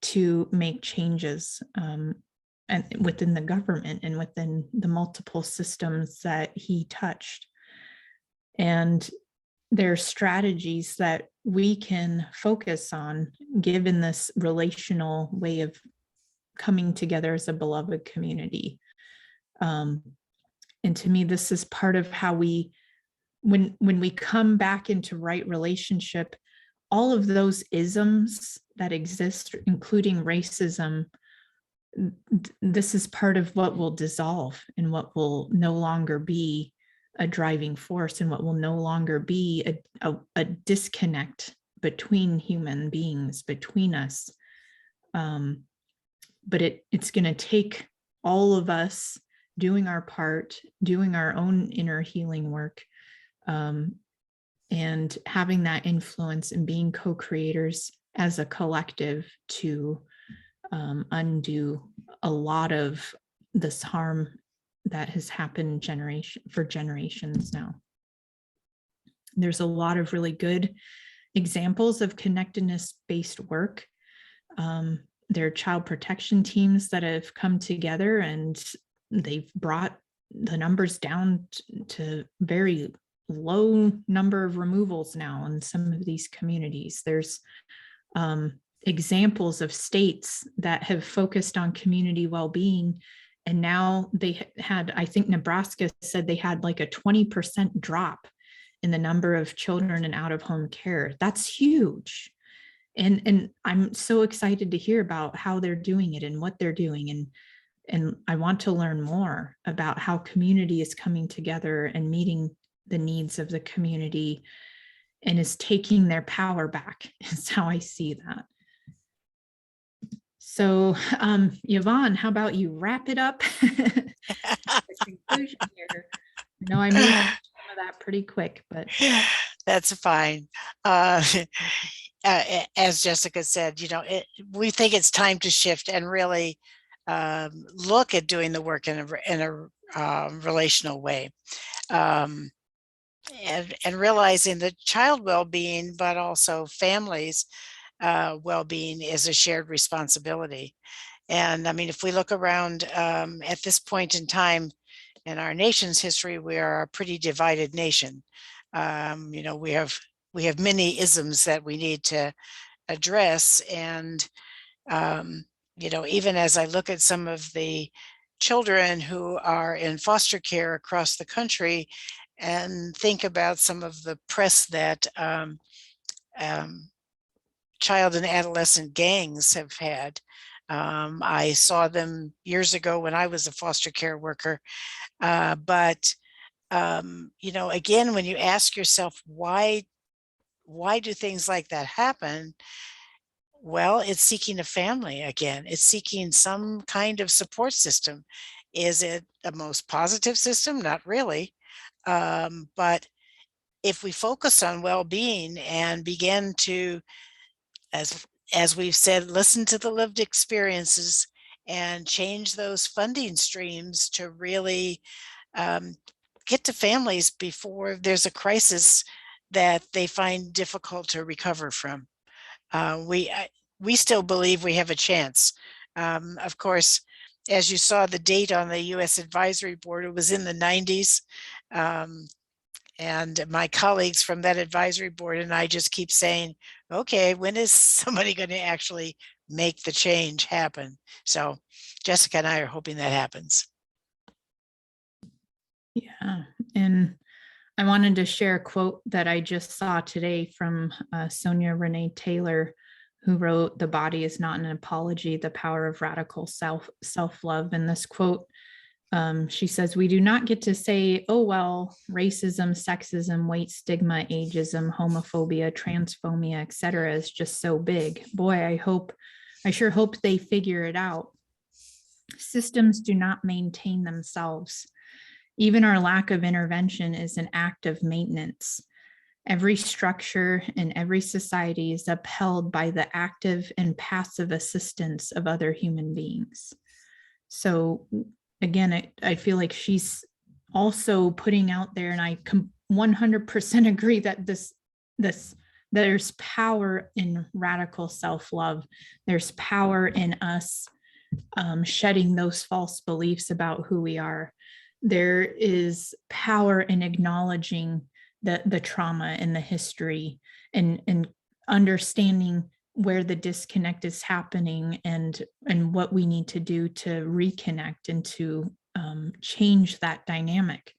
to make changes and within the government and within the multiple systems that he touched. And there are strategies that we can focus on given this relational way of coming together as a beloved community. And to me, this is part of how when we come back into right relationship, all of those isms that exist, including racism, this is part of what will dissolve and what will no longer be a driving force, and what will no longer be a disconnect between human beings, between us. But it's going to take all of us doing our part, doing our own inner healing work, and having that influence and being co-creators as a collective to undo a lot of this harm that has happened for generations now. There's a lot of really good examples of connectedness-based work. There are child protection teams that have come together and they've brought the numbers down to very low number of removals now in some of these communities. There's examples of states that have focused on community well-being, and now they had, I think Nebraska said they had like a 20% drop in the number of children in out-of-home care. That's huge. And I'm so excited to hear about how they're doing it and what they're doing. And I want to learn more about how community is coming together and meeting the needs of the community and is taking their power back, is how I see that. So Yvonne, how about you wrap it up? The conclusion here. No, I moved some of that pretty quick, but that's fine. As Jessica said, you know, we think it's time to shift and really look at doing the work in a relational way, and realizing that child well-being, but also families well-being is a shared responsibility. And I mean, if we look around at this point in time in our nation's history, we are a pretty divided nation. You know, we have many isms that we need to address. And, you know, even as I look at some of the children who are in foster care across the country and think about some of the press that child and adolescent gangs have had. I saw them years ago when I was a foster care worker. But, you know, again, when you ask yourself, why do things like that happen? Well, it's seeking a family again. It's seeking some kind of support system. Is it the most positive system? Not really. But if we focus on well-being and begin to, as we've said, listen to the lived experiences and change those funding streams to really get to families before there's a crisis that they find difficult to recover from. We still believe we have a chance. Of course, as you saw the date on the U.S. Advisory Board, it was in the 90s. And my colleagues from that advisory board and I just keep saying, okay, when is somebody going to actually make the change happen? So Jessica and I are hoping that happens. yeah, and I wanted to share a quote that I just saw today from Sonia Renee Taylor, who wrote "The Body is Not an Apology, the Power of Radical Self-Love." And this quote, she says, "We do not get to say, oh, well, racism, sexism, weight stigma, ageism, homophobia, transphobia, etc. is just so big. Boy, I sure hope they figure it out. Systems do not maintain themselves. Even our lack of intervention is an act of maintenance. Every structure in every society is upheld by the active and passive assistance of other human beings." So again, I feel like she's also putting out there, and I 100% agree that there's power in radical self-love. There's power in us shedding those false beliefs about who we are. There is power in acknowledging the trauma and the history and understanding where the disconnect is happening and what we need to do to reconnect and to change that dynamic.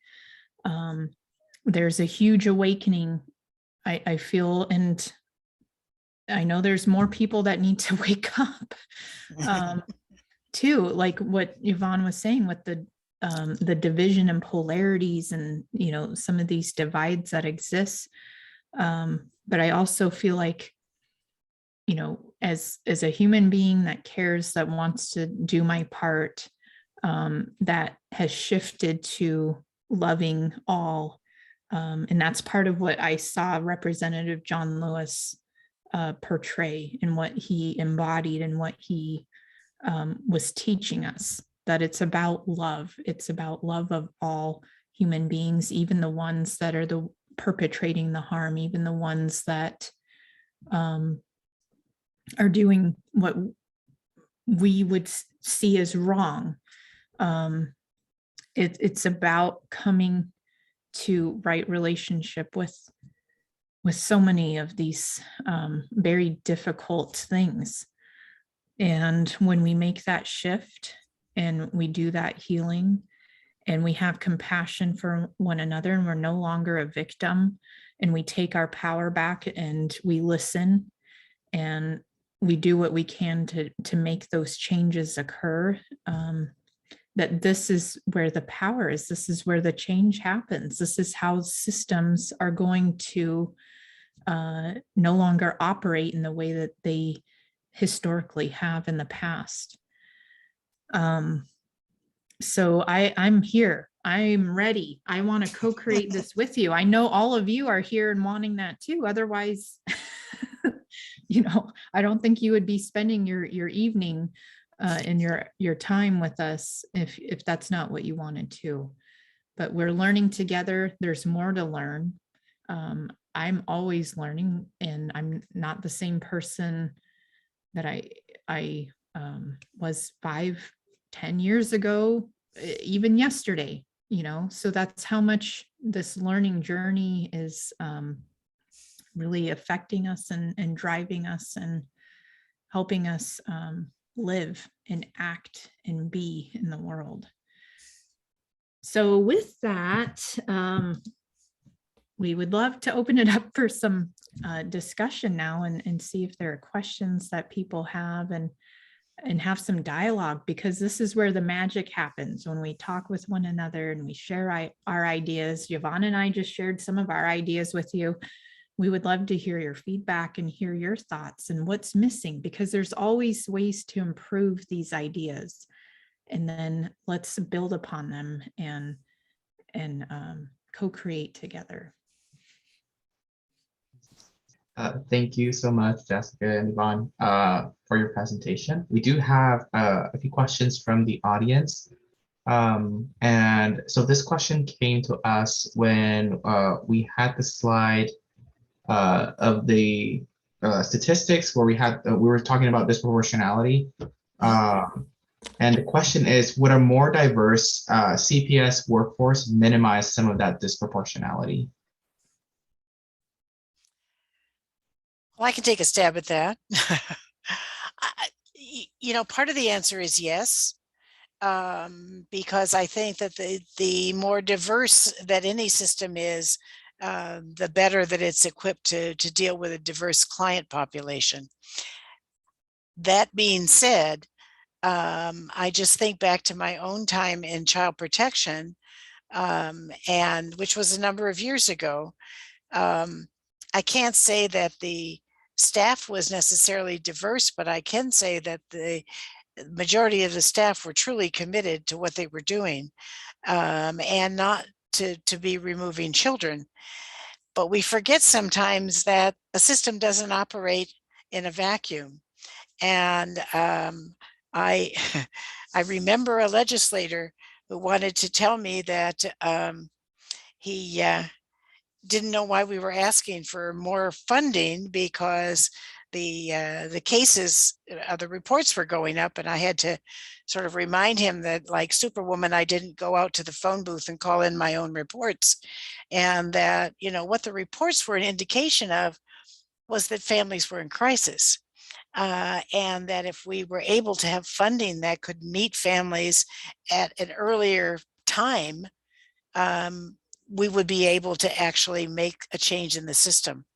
There's a huge awakening, I feel, and I know there's more people that need to wake up too, like what Yvonne was saying with the division and polarities and, you know, some of these divides that exist. But I also feel like, you know, as a human being that cares, that wants to do my part, that has shifted to loving all. And that's part of what I saw Representative John Lewis portray and what he embodied and what he was teaching us, that it's about love. It's about love of all human beings, even the ones that are the perpetrating the harm, even the ones that are doing what we would see as wrong. it's about coming to right relationship with so many of these very difficult things. And when we make that shift and we do that healing and we have compassion for one another, and we're no longer a victim, and we take our power back and we listen and we do what we can to make those changes occur, that this is where the power is. This is where the change happens. This is how systems are going to no longer operate in the way that they historically have in the past. So I'm here. I'm ready. I want to co-create this with you. I know all of you are here and wanting that too. Otherwise, I don't think you would be spending your evening and your time with us if that's not what you wanted to. But we're learning together. There's more to learn. I'm always learning, and I'm not the same person that I was 5-10 years ago, even yesterday, so that's how much this learning journey is really affecting us and driving us and helping us live and act and be in the world. So with that, we would love to open it up for some discussion now and see if there are questions that people have and have some dialogue, because this is where the magic happens, when we talk with one another and we share our ideas. Yvonne and I just shared some of our ideas with you. We would love to hear your feedback and hear your thoughts and what's missing, because there's always ways to improve these ideas. And then let's build upon them and co-create together. Thank you so much, Jessica and Yvonne, for your presentation. We do have a few questions from the audience. And so this question came to us when we had the slide of the statistics where we were talking about disproportionality. And the question is, would a more diverse CPS workforce minimize some of that disproportionality? Well, I can take a stab at that. Part of the answer is yes, because I think that the more diverse that any system is, the better that it's equipped to deal with a diverse client population. That being said, I just think back to my own time in child protection, and which was a number of years ago. I can't say that the staff was necessarily diverse, but I can say that the majority of the staff were truly committed to what they were doing, and not to be removing children. But we forget sometimes that a system doesn't operate in a vacuum. And I remember a legislator who wanted to tell me that he didn't know why we were asking for more funding, because the cases, the reports were going up, and I had to sort of remind him that, like Superwoman, I didn't go out to the phone booth and call in my own reports, and that what the reports were an indication of was that families were in crisis, and that if we were able to have funding that could meet families at an earlier time, we would be able to actually make a change in the system.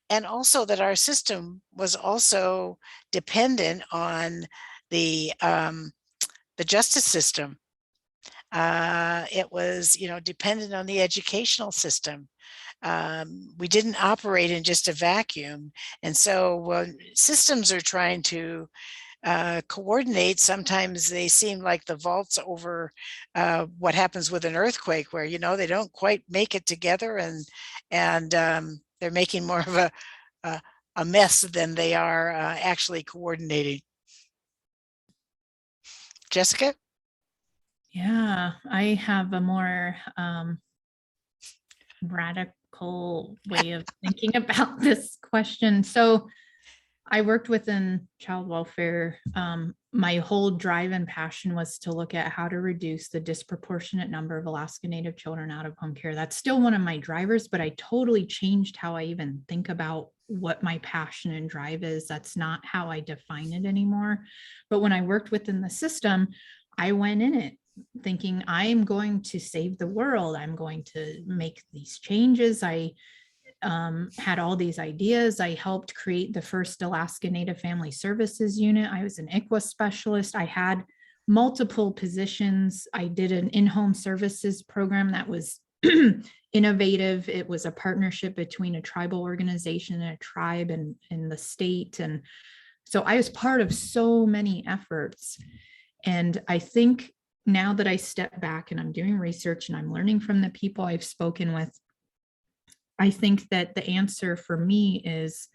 And also that our system was also dependent on the justice system. It was, dependent on the educational system. We didn't operate in just a vacuum. And so when systems are trying to coordinate, sometimes they seem like the vaults over what happens with an earthquake, where they don't quite make it together, and they're making more of a mess than they are actually coordinating. Jessica? Yeah, I have a more radical way of thinking about this question. So I worked within child welfare my whole drive and passion was to look at how to reduce the disproportionate number of Alaska Native children out of home care. That's still one of my drivers, but I totally changed how I even think about what my passion and drive is. That's not how I define it anymore. But when I worked within the system, I went in it thinking I'm going to save the world. I'm going to make these changes. I had all these ideas. I helped create the first Alaska Native Family Services unit. I was an ICWA specialist. I had multiple positions. I did an in-home services program that was innovative. It was a partnership between a tribal organization and a tribe and the state. And so I was part of so many efforts. And I think now that I step back and I'm doing research and I'm learning from the people I've spoken with, I think that the answer for me is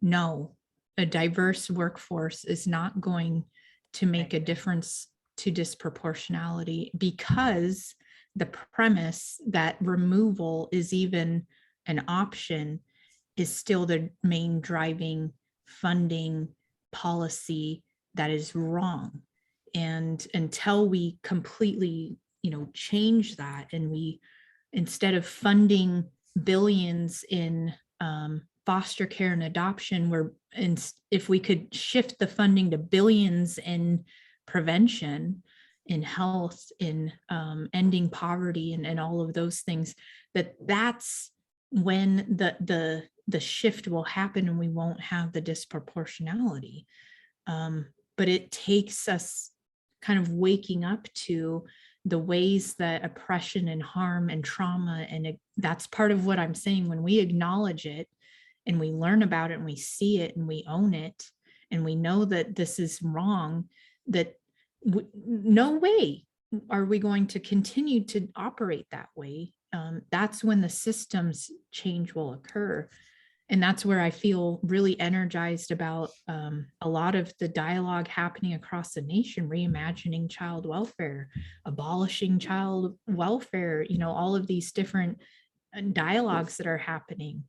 no. A diverse workforce is not going to make a difference to disproportionality, because the premise that removal is even an option is still the main driving funding policy that is wrong. And until we completely, change that, and we, instead of funding billions in foster care and adoption, if we could shift the funding to billions in prevention, in health, in ending poverty, and all of those things, that's when the shift will happen, and we won't have the disproportionality. But it takes us kind of waking up to the ways that oppression and harm and trauma, and that's part of what I'm saying. When we acknowledge it and we learn about it and we see it and we own it and we know that this is wrong, that no way are we going to continue to operate that way. That's when the systems change will occur. And that's where I feel really energized about a lot of the dialogue happening across the nation, reimagining child welfare, abolishing child welfare, all of these different dialogues that are happening.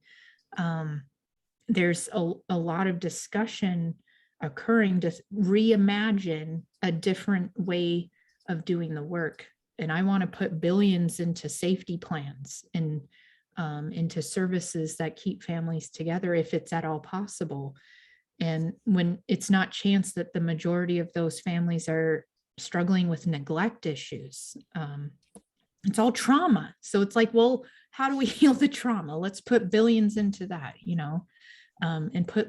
There's a lot of discussion occurring to reimagine a different way of doing the work. And I want to put billions into safety plans and into services that keep families together, if it's at all possible. And when it's not chance that the majority of those families are struggling with neglect issues, it's all trauma. So it's like, well, how do we heal the trauma? Let's put billions into that, and put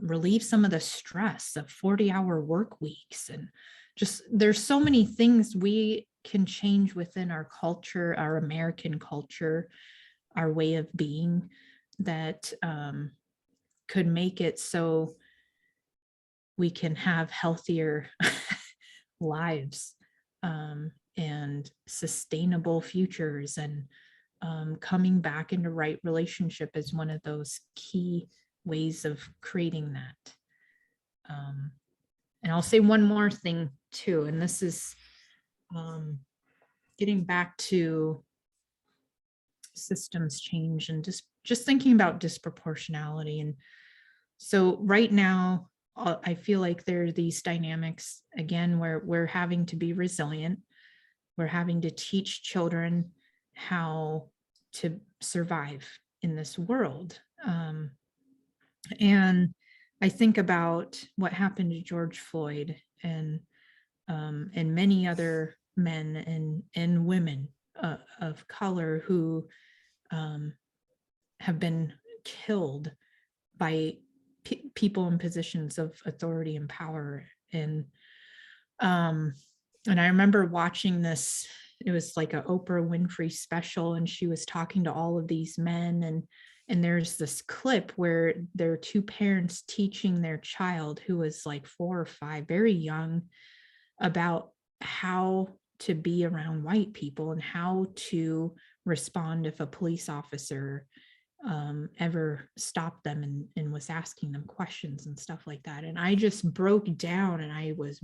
relieve some of the stress of 40-hour work weeks. And just, there's so many things we can change within our culture, our American culture, our way of being, that could make it so we can have healthier lives and sustainable futures. And coming back into right relationship is one of those key ways of creating that. And I'll say one more thing too, and this is getting back to systems change and just thinking about disproportionality. And so right now, I feel like there are these dynamics again where we're having to be resilient. We're having to teach children how to survive in this world. And I think about what happened to George Floyd and many other men and women of color who have been killed by people in positions of authority and power. And I remember watching this, it was like a Oprah Winfrey special, and she was talking to all of these men, and there's this clip where there are two parents teaching their child, who was like 4 or 5, very young, about how to be around white people and how to respond if a police officer ever stopped them and was asking them questions and stuff like that. And I just broke down and I was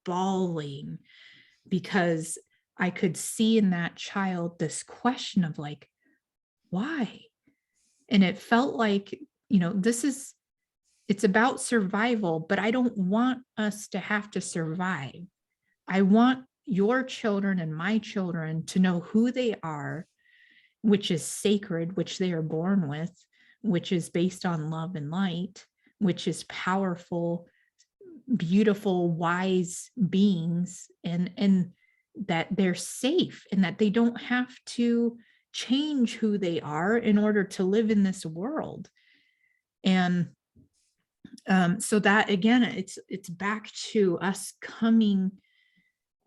bawling, because I could see in that child this question of like, why? And it felt like, this is it's about survival, but I don't want us to have to survive. I want your children and my children to know who they are, which is sacred, which they are born with, which is based on love and light, which is powerful, beautiful, wise beings, and that they're safe and that they don't have to change who they are in order to live in this world. And so that again, it's back to us coming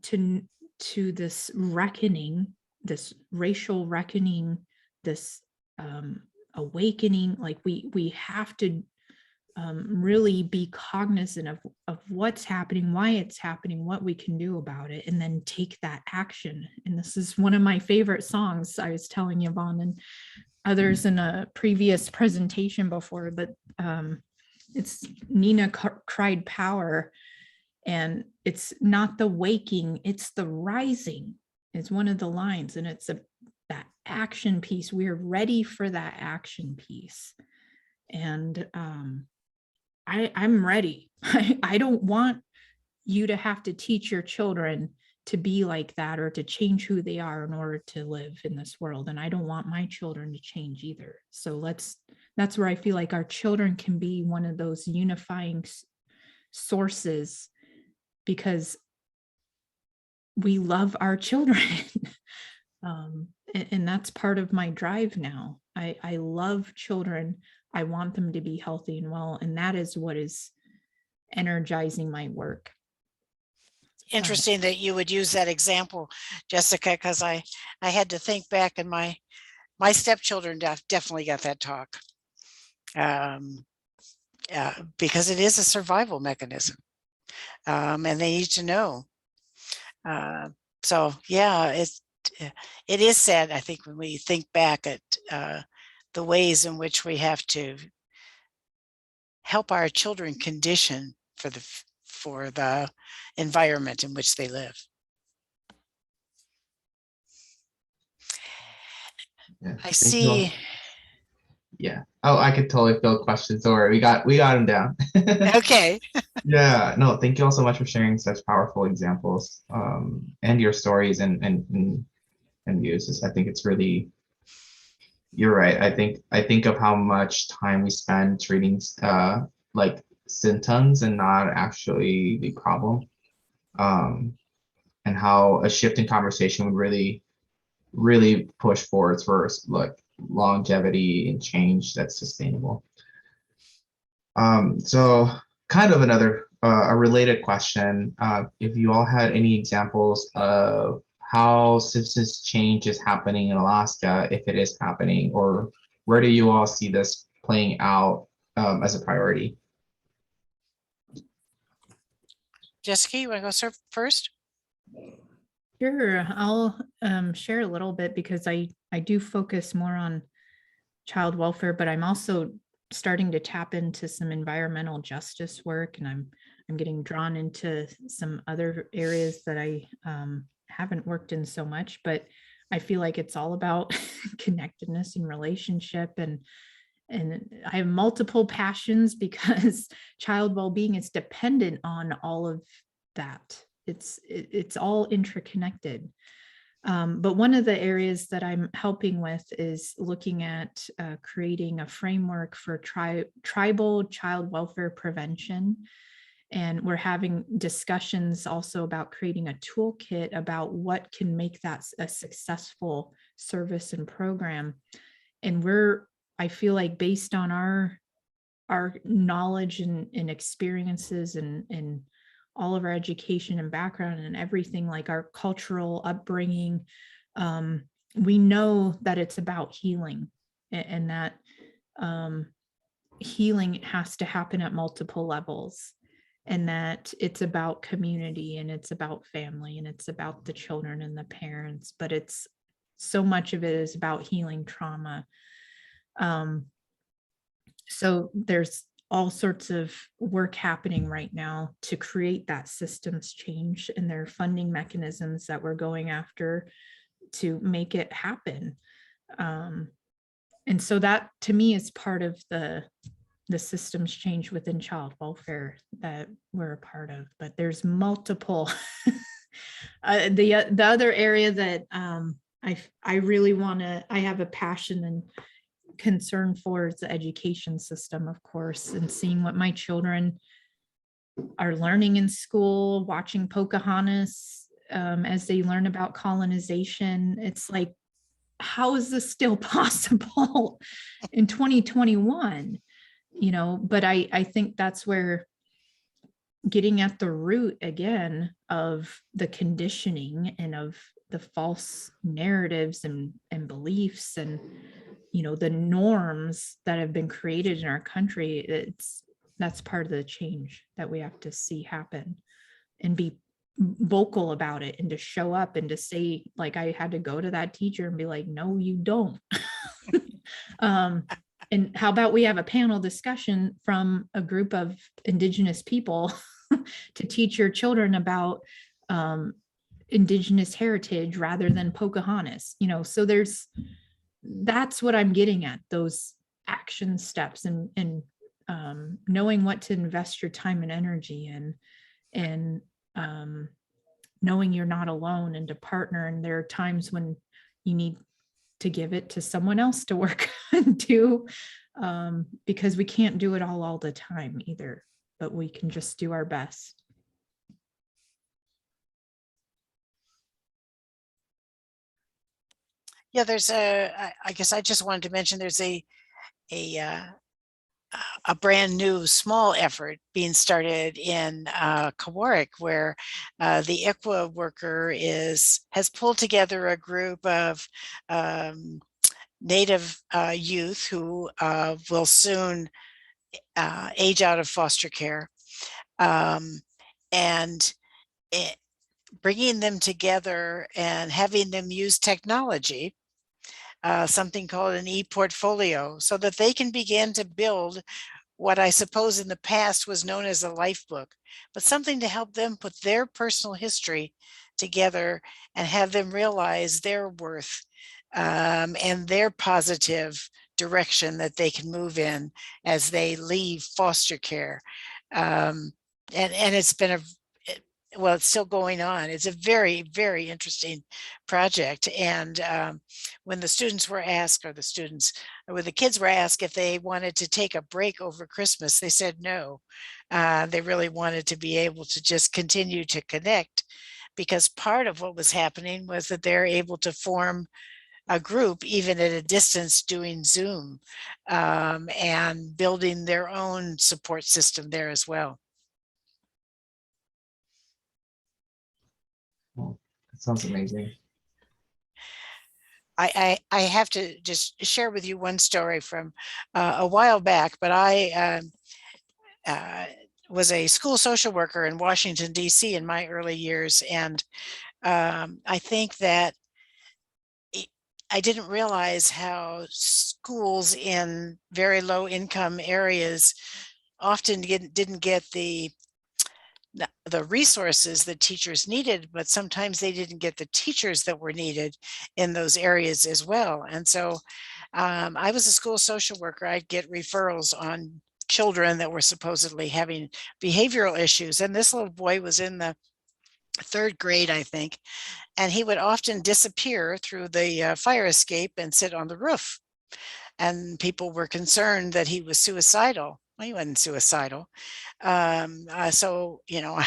to this reckoning, this racial reckoning, this awakening. Like we have to really be cognizant of what's happening, why it's happening, what we can do about it, and then take that action. And this is one of my favorite songs. I was telling Yvonne and others in a previous presentation before, but it's Nina Cried Power. And it's not the waking, it's the rising. It's one of the lines, and it's that action piece. We're ready for that action piece. And I'm ready. I don't want you to have to teach your children to be like that or to change who they are in order to live in this world. And I don't want my children to change either. So that's where I feel like our children can be one of those unifying sources, because we love our children. And that's part of my drive now. I love children. I want them to be healthy and well. And that is what is energizing my work. Interesting that you would use that example, Jessica, because I had to think back, and my stepchildren definitely got that talk. Because it is a survival mechanism. And they need to know. So yeah, it is sad, I think, when we think back at the ways in which we have to help our children condition for the environment in which they live. Yeah, I see. Yeah. Oh, I could totally fill questions. Don't worry. We got them down. Okay. Yeah. No, thank you all so much for sharing such powerful examples and your stories and views. I think it's really, you're right. I think of how much time we spend treating like symptoms and not actually the problem. And how a shift in conversation would really push forwards for like longevity and change that's sustainable. So kind of another a related question, if you all had any examples of how systems change is happening in Alaska, if it is happening, or where do you all see this playing out as a priority? Jessica, you want to go first? Sure, I'll share a little bit, because I do focus more on child welfare, but I'm also starting to tap into some environmental justice work, and I'm getting drawn into some other areas that I haven't worked in so much, but I feel like it's all about connectedness and relationship, and I have multiple passions because child well-being is dependent on all of that. It's all interconnected. But one of the areas that I'm helping with is looking at creating a framework for tribal child welfare prevention. And we're having discussions also about creating a toolkit about what can make that a successful service and program. And I feel like based on our knowledge and experiences and all of our education and background and everything, like our cultural upbringing, we know that it's about healing, and that healing has to happen at multiple levels, and that it's about community, and it's about family, and it's about the children and the parents, but it's so much of it is about healing trauma. So there's all sorts of work happening right now to create that systems change, and there are funding mechanisms that we're going after to make it happen. And so that to me is part of the the systems change within child welfare that we're a part of, but there's multiple. The other area that I really want to, I have a passion and concern for is the education system, of course, and seeing what my children are learning in school, watching Pocahontas as they learn about colonization. It's like, how is this still possible in 2021? You know, but I think that's where getting at the root again of the conditioning and of the false narratives and beliefs and, you know, the norms that have been created in our country, that's part of the change that we have to see happen, and be vocal about it, and to show up and to say, like, I had to go to that teacher and be like, no, you don't. And how about we have a panel discussion from a group of Indigenous people to teach your children about Indigenous heritage rather than Pocahontas, you know? So that's what I'm getting at, those action steps, and knowing what to invest your time and energy in, and knowing you're not alone, and to partner. And there are times when you need to give it to someone else to work and do, because we can't do it all the time either, but we can just do our best. Yeah, I guess I just wanted to mention there's a brand new small effort being started in Kawarrick, where the ICWA worker has pulled together a group of Native youth who will soon age out of foster care, and bringing them together and having them use technology, something called an e-portfolio, so that they can begin to build what I suppose in the past was known as a life book, but something to help them put their personal history together and have them realize their worth, and their positive direction that they can move in as they leave foster care. And it's been well, it's still going on. It's a very, very interesting project. And when the students were asked, or when the kids were asked if they wanted to take a break over Christmas, they said no. They really wanted to be able to just continue to connect, because part of what was happening was that they're able to form a group even at a distance doing Zoom, and building their own support system there as well. Well, that sounds amazing. I have to just share with you one story from a while back, but I was a school social worker in Washington, D.C. in my early years. And I think that I didn't realize how schools in very low income areas often didn't get the resources that teachers needed, but sometimes they didn't get the teachers that were needed in those areas as well. And so I was a school social worker. I'd get referrals on children that were supposedly having behavioral issues. And this little boy was in the 3rd grade, I think, and he would often disappear through the fire escape and sit on the roof. And people were concerned that he was suicidal. Well, he wasn't suicidal. So, you know, I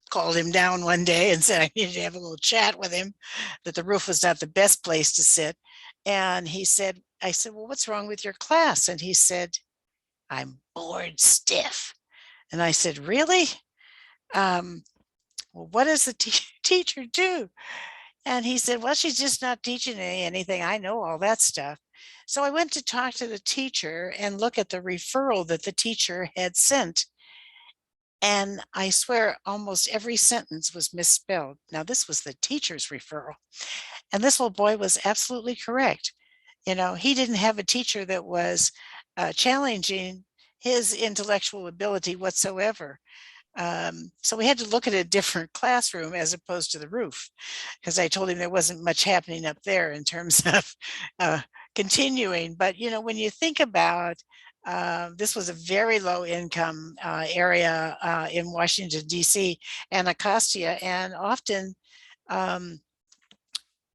called him down one day and said I needed to have a little chat with him, that the roof was not the best place to sit. And I said, well, what's wrong with your class? And he said, I'm bored stiff. And I said, really? Well, what does the teacher do? And he said, well, she's just not teaching me anything. I know all that stuff. So I went to talk to the teacher and look at the referral that the teacher had sent. And I swear almost every sentence was misspelled. Now, this was the teacher's referral. And this little boy was absolutely correct. You know, he didn't have a teacher that was challenging his intellectual ability whatsoever. So we had to look at a different classroom as opposed to the roof, because I told him there wasn't much happening up there in terms of continuing. But, you know, when you think about This was a very low income area in Washington, D.C. and Anacostia, and often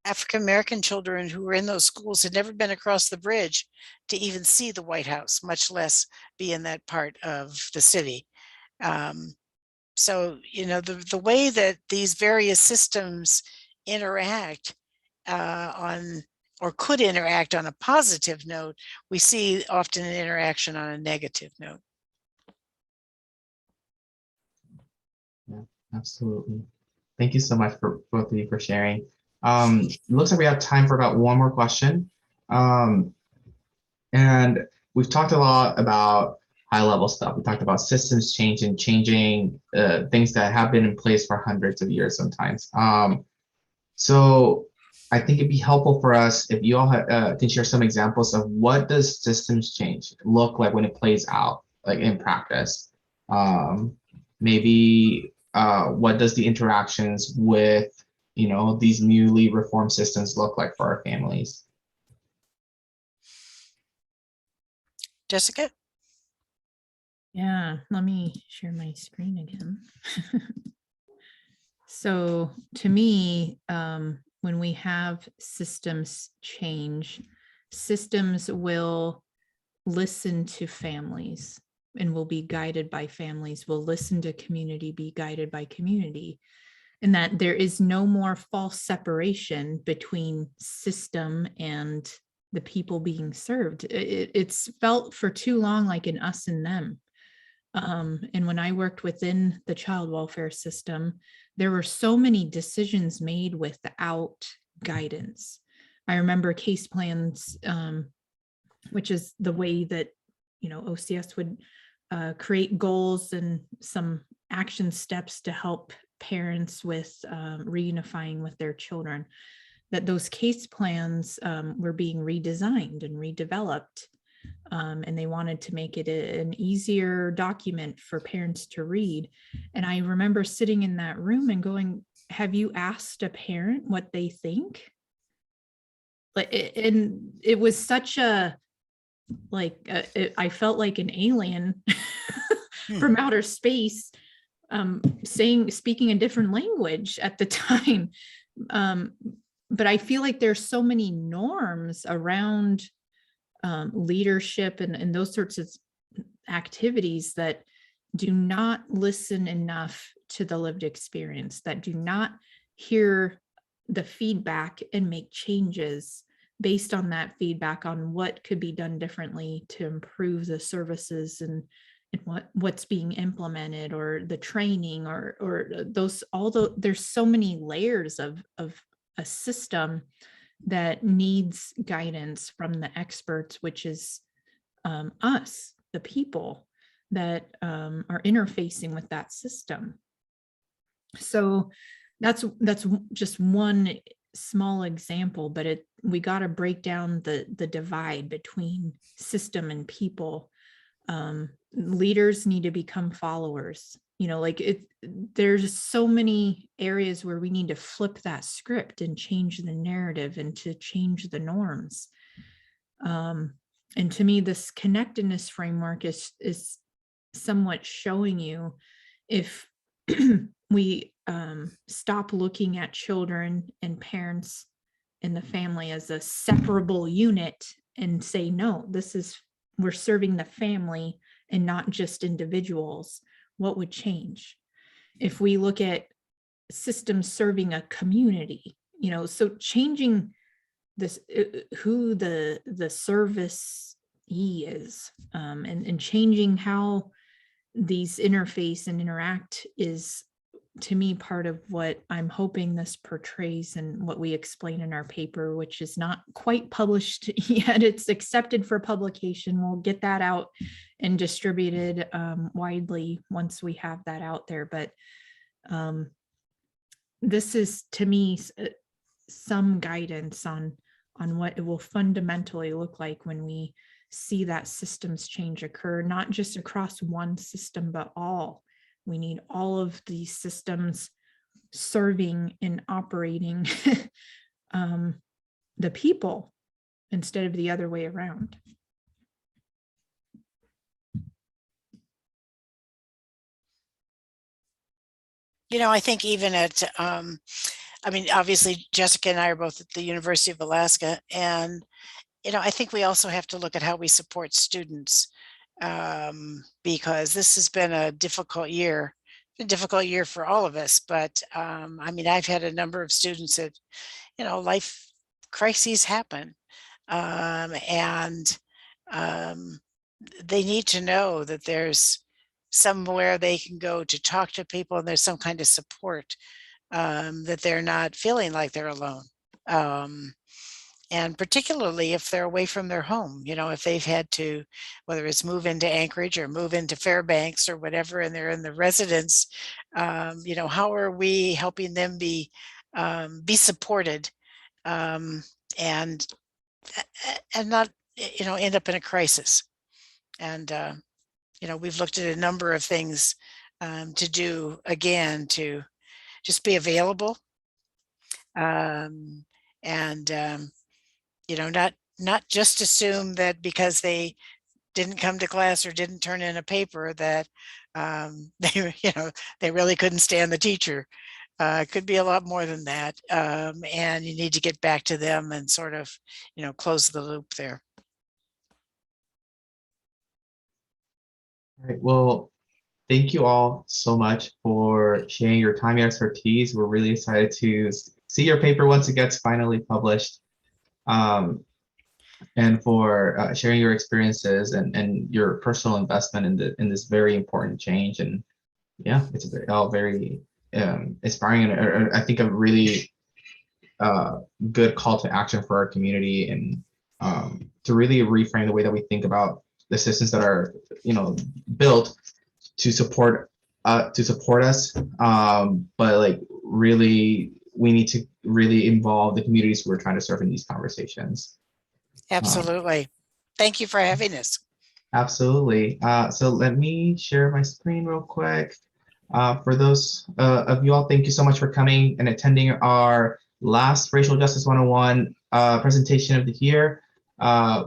African-American children who were in those schools had never been across the bridge to even see the White House, much less be in that part of the city. So, you know, the way that these various systems interact on, or could interact on a positive note, we see often an interaction on a negative note. Yeah, absolutely. Thank you so much for both of you for sharing. It looks like we have time for about one more question. And we've talked a lot about high level stuff. We talked about systems changing things that have been in place for hundreds of years sometimes. So I think it'd be helpful for us if you all can share some examples of what does systems change look like when it plays out, like in practice. Maybe what does the interactions with, you know, these newly reformed systems look like for our families? Jessica? Yeah, let me share my screen again. So to me, when we have systems change, systems will listen to families and will be guided by families, will listen to community, be guided by community, and that there is no more false separation between system and the people being served. It's felt for too long like an us and them. And when I worked within the child welfare system, there were so many decisions made without guidance. I remember case plans, which is the way that, you know, OCS would create goals and some action steps to help parents with reunifying with their children, that those case plans were being redesigned and redeveloped. And they wanted to make it an easier document for parents to read. And I remember sitting in that room and going, have you asked a parent what they think? And it was such a, I felt like an alien from outer space, speaking a different language at the time. But I feel like there's so many norms around leadership and those sorts of activities that do not listen enough to the lived experience, that do not hear the feedback and make changes based on that feedback on what could be done differently to improve the services and what's being implemented, or the training, or those, although there's so many layers of a system that needs guidance from the experts, which is us, the people that are interfacing with that system. So that's just one small example, but we got to break down the divide between system and people. Leaders need to become followers. You know, like there's so many areas where we need to flip that script and change the narrative and to change the norms. And to me, this connectedness framework is somewhat showing you, if we stop looking at children and parents and the family as a separable unit and say, no, we're serving the family and not just individuals, what would change? If we look at systems serving a community, you know, so changing this, who the service is, and changing how these interface and interact is, to me, part of what I'm hoping this portrays and what we explain in our paper, which is not quite published yet. It's accepted for publication. We'll get that out and distributed widely once we have that out there. But this is, to me, some guidance on what it will fundamentally look like when we see that systems change occur, not just across one system, but all. We need all of these systems serving and operating the people instead of the other way around. I think even at, I mean, obviously Jessica and I are both at the University of Alaska, and, I think we also have to look at how we support students, because this has been a difficult year for all of us. But I mean, I've had a number of students that, life crises happen, and um, they need to know that there's somewhere they can go to talk to people, and there's some kind of support, that they're not feeling like they're alone. Um, and particularly if they're away from their home, if they've had to, whether it's move into Anchorage or move into Fairbanks or whatever, and they're in the residence, how are we helping them be supported, um, and not, end up in a crisis. And we've looked at a number of things, to do, again, to just be available, um, and not just assume that because they didn't come to class or didn't turn in a paper that, they they really couldn't stand the teacher. It could be a lot more than that, and you need to get back to them and sort of close the loop there. All right. Well, thank you all so much for sharing your time and expertise. We're really excited to see your paper once it gets finally published, and for sharing your experiences and your personal investment in this very important change. And yeah, it's all very inspiring, and I think a really good call to action for our community, and to really reframe the way that we think about the systems that are built to support us, but like really we need to really involve the communities we're trying to serve in these conversations. Absolutely. Thank you for having us. Absolutely. So let me share my screen real quick. For those of you all, thank you so much for coming and attending our last Racial Justice 101 presentation of the year.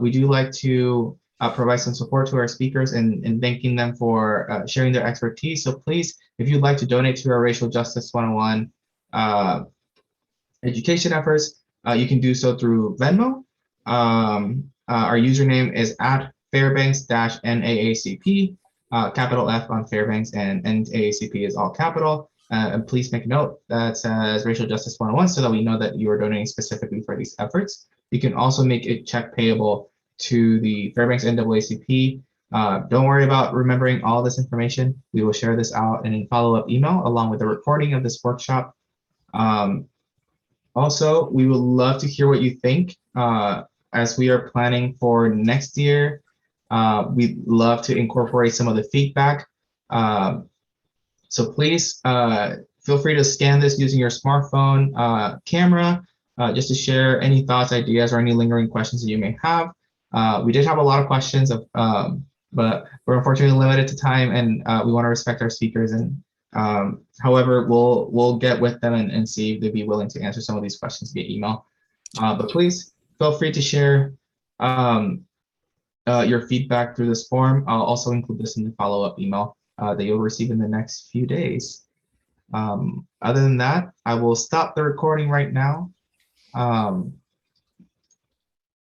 We do like to provide some support to our speakers and thanking them for sharing their expertise. So please, if you'd like to donate to our Racial Justice 101 education efforts, you can do so through Venmo. Our username is at Fairbanks-NAACP, capital F on Fairbanks, and NAACP is all capital. And please make a note that says Racial Justice 101 so that we know that you are donating specifically for these efforts. You can also make a check payable to the Fairbanks NAACP. Don't worry about remembering all this information. We will share this out in a follow-up email along with the recording of this workshop. Also, we would love to hear what you think as we are planning for next year. We'd love to incorporate some of the feedback. So please feel free to scan this using your smartphone camera just to share any thoughts, ideas, or any lingering questions that you may have. We did have a lot of questions, but we're unfortunately limited to time, and we want to respect our speakers. And however, we'll get with them and see if they'd be willing to answer some of these questions via email. But please feel free to share your feedback through this form. I'll also include this in the follow-up email that you'll receive in the next few days. Other than that, I will stop the recording right now.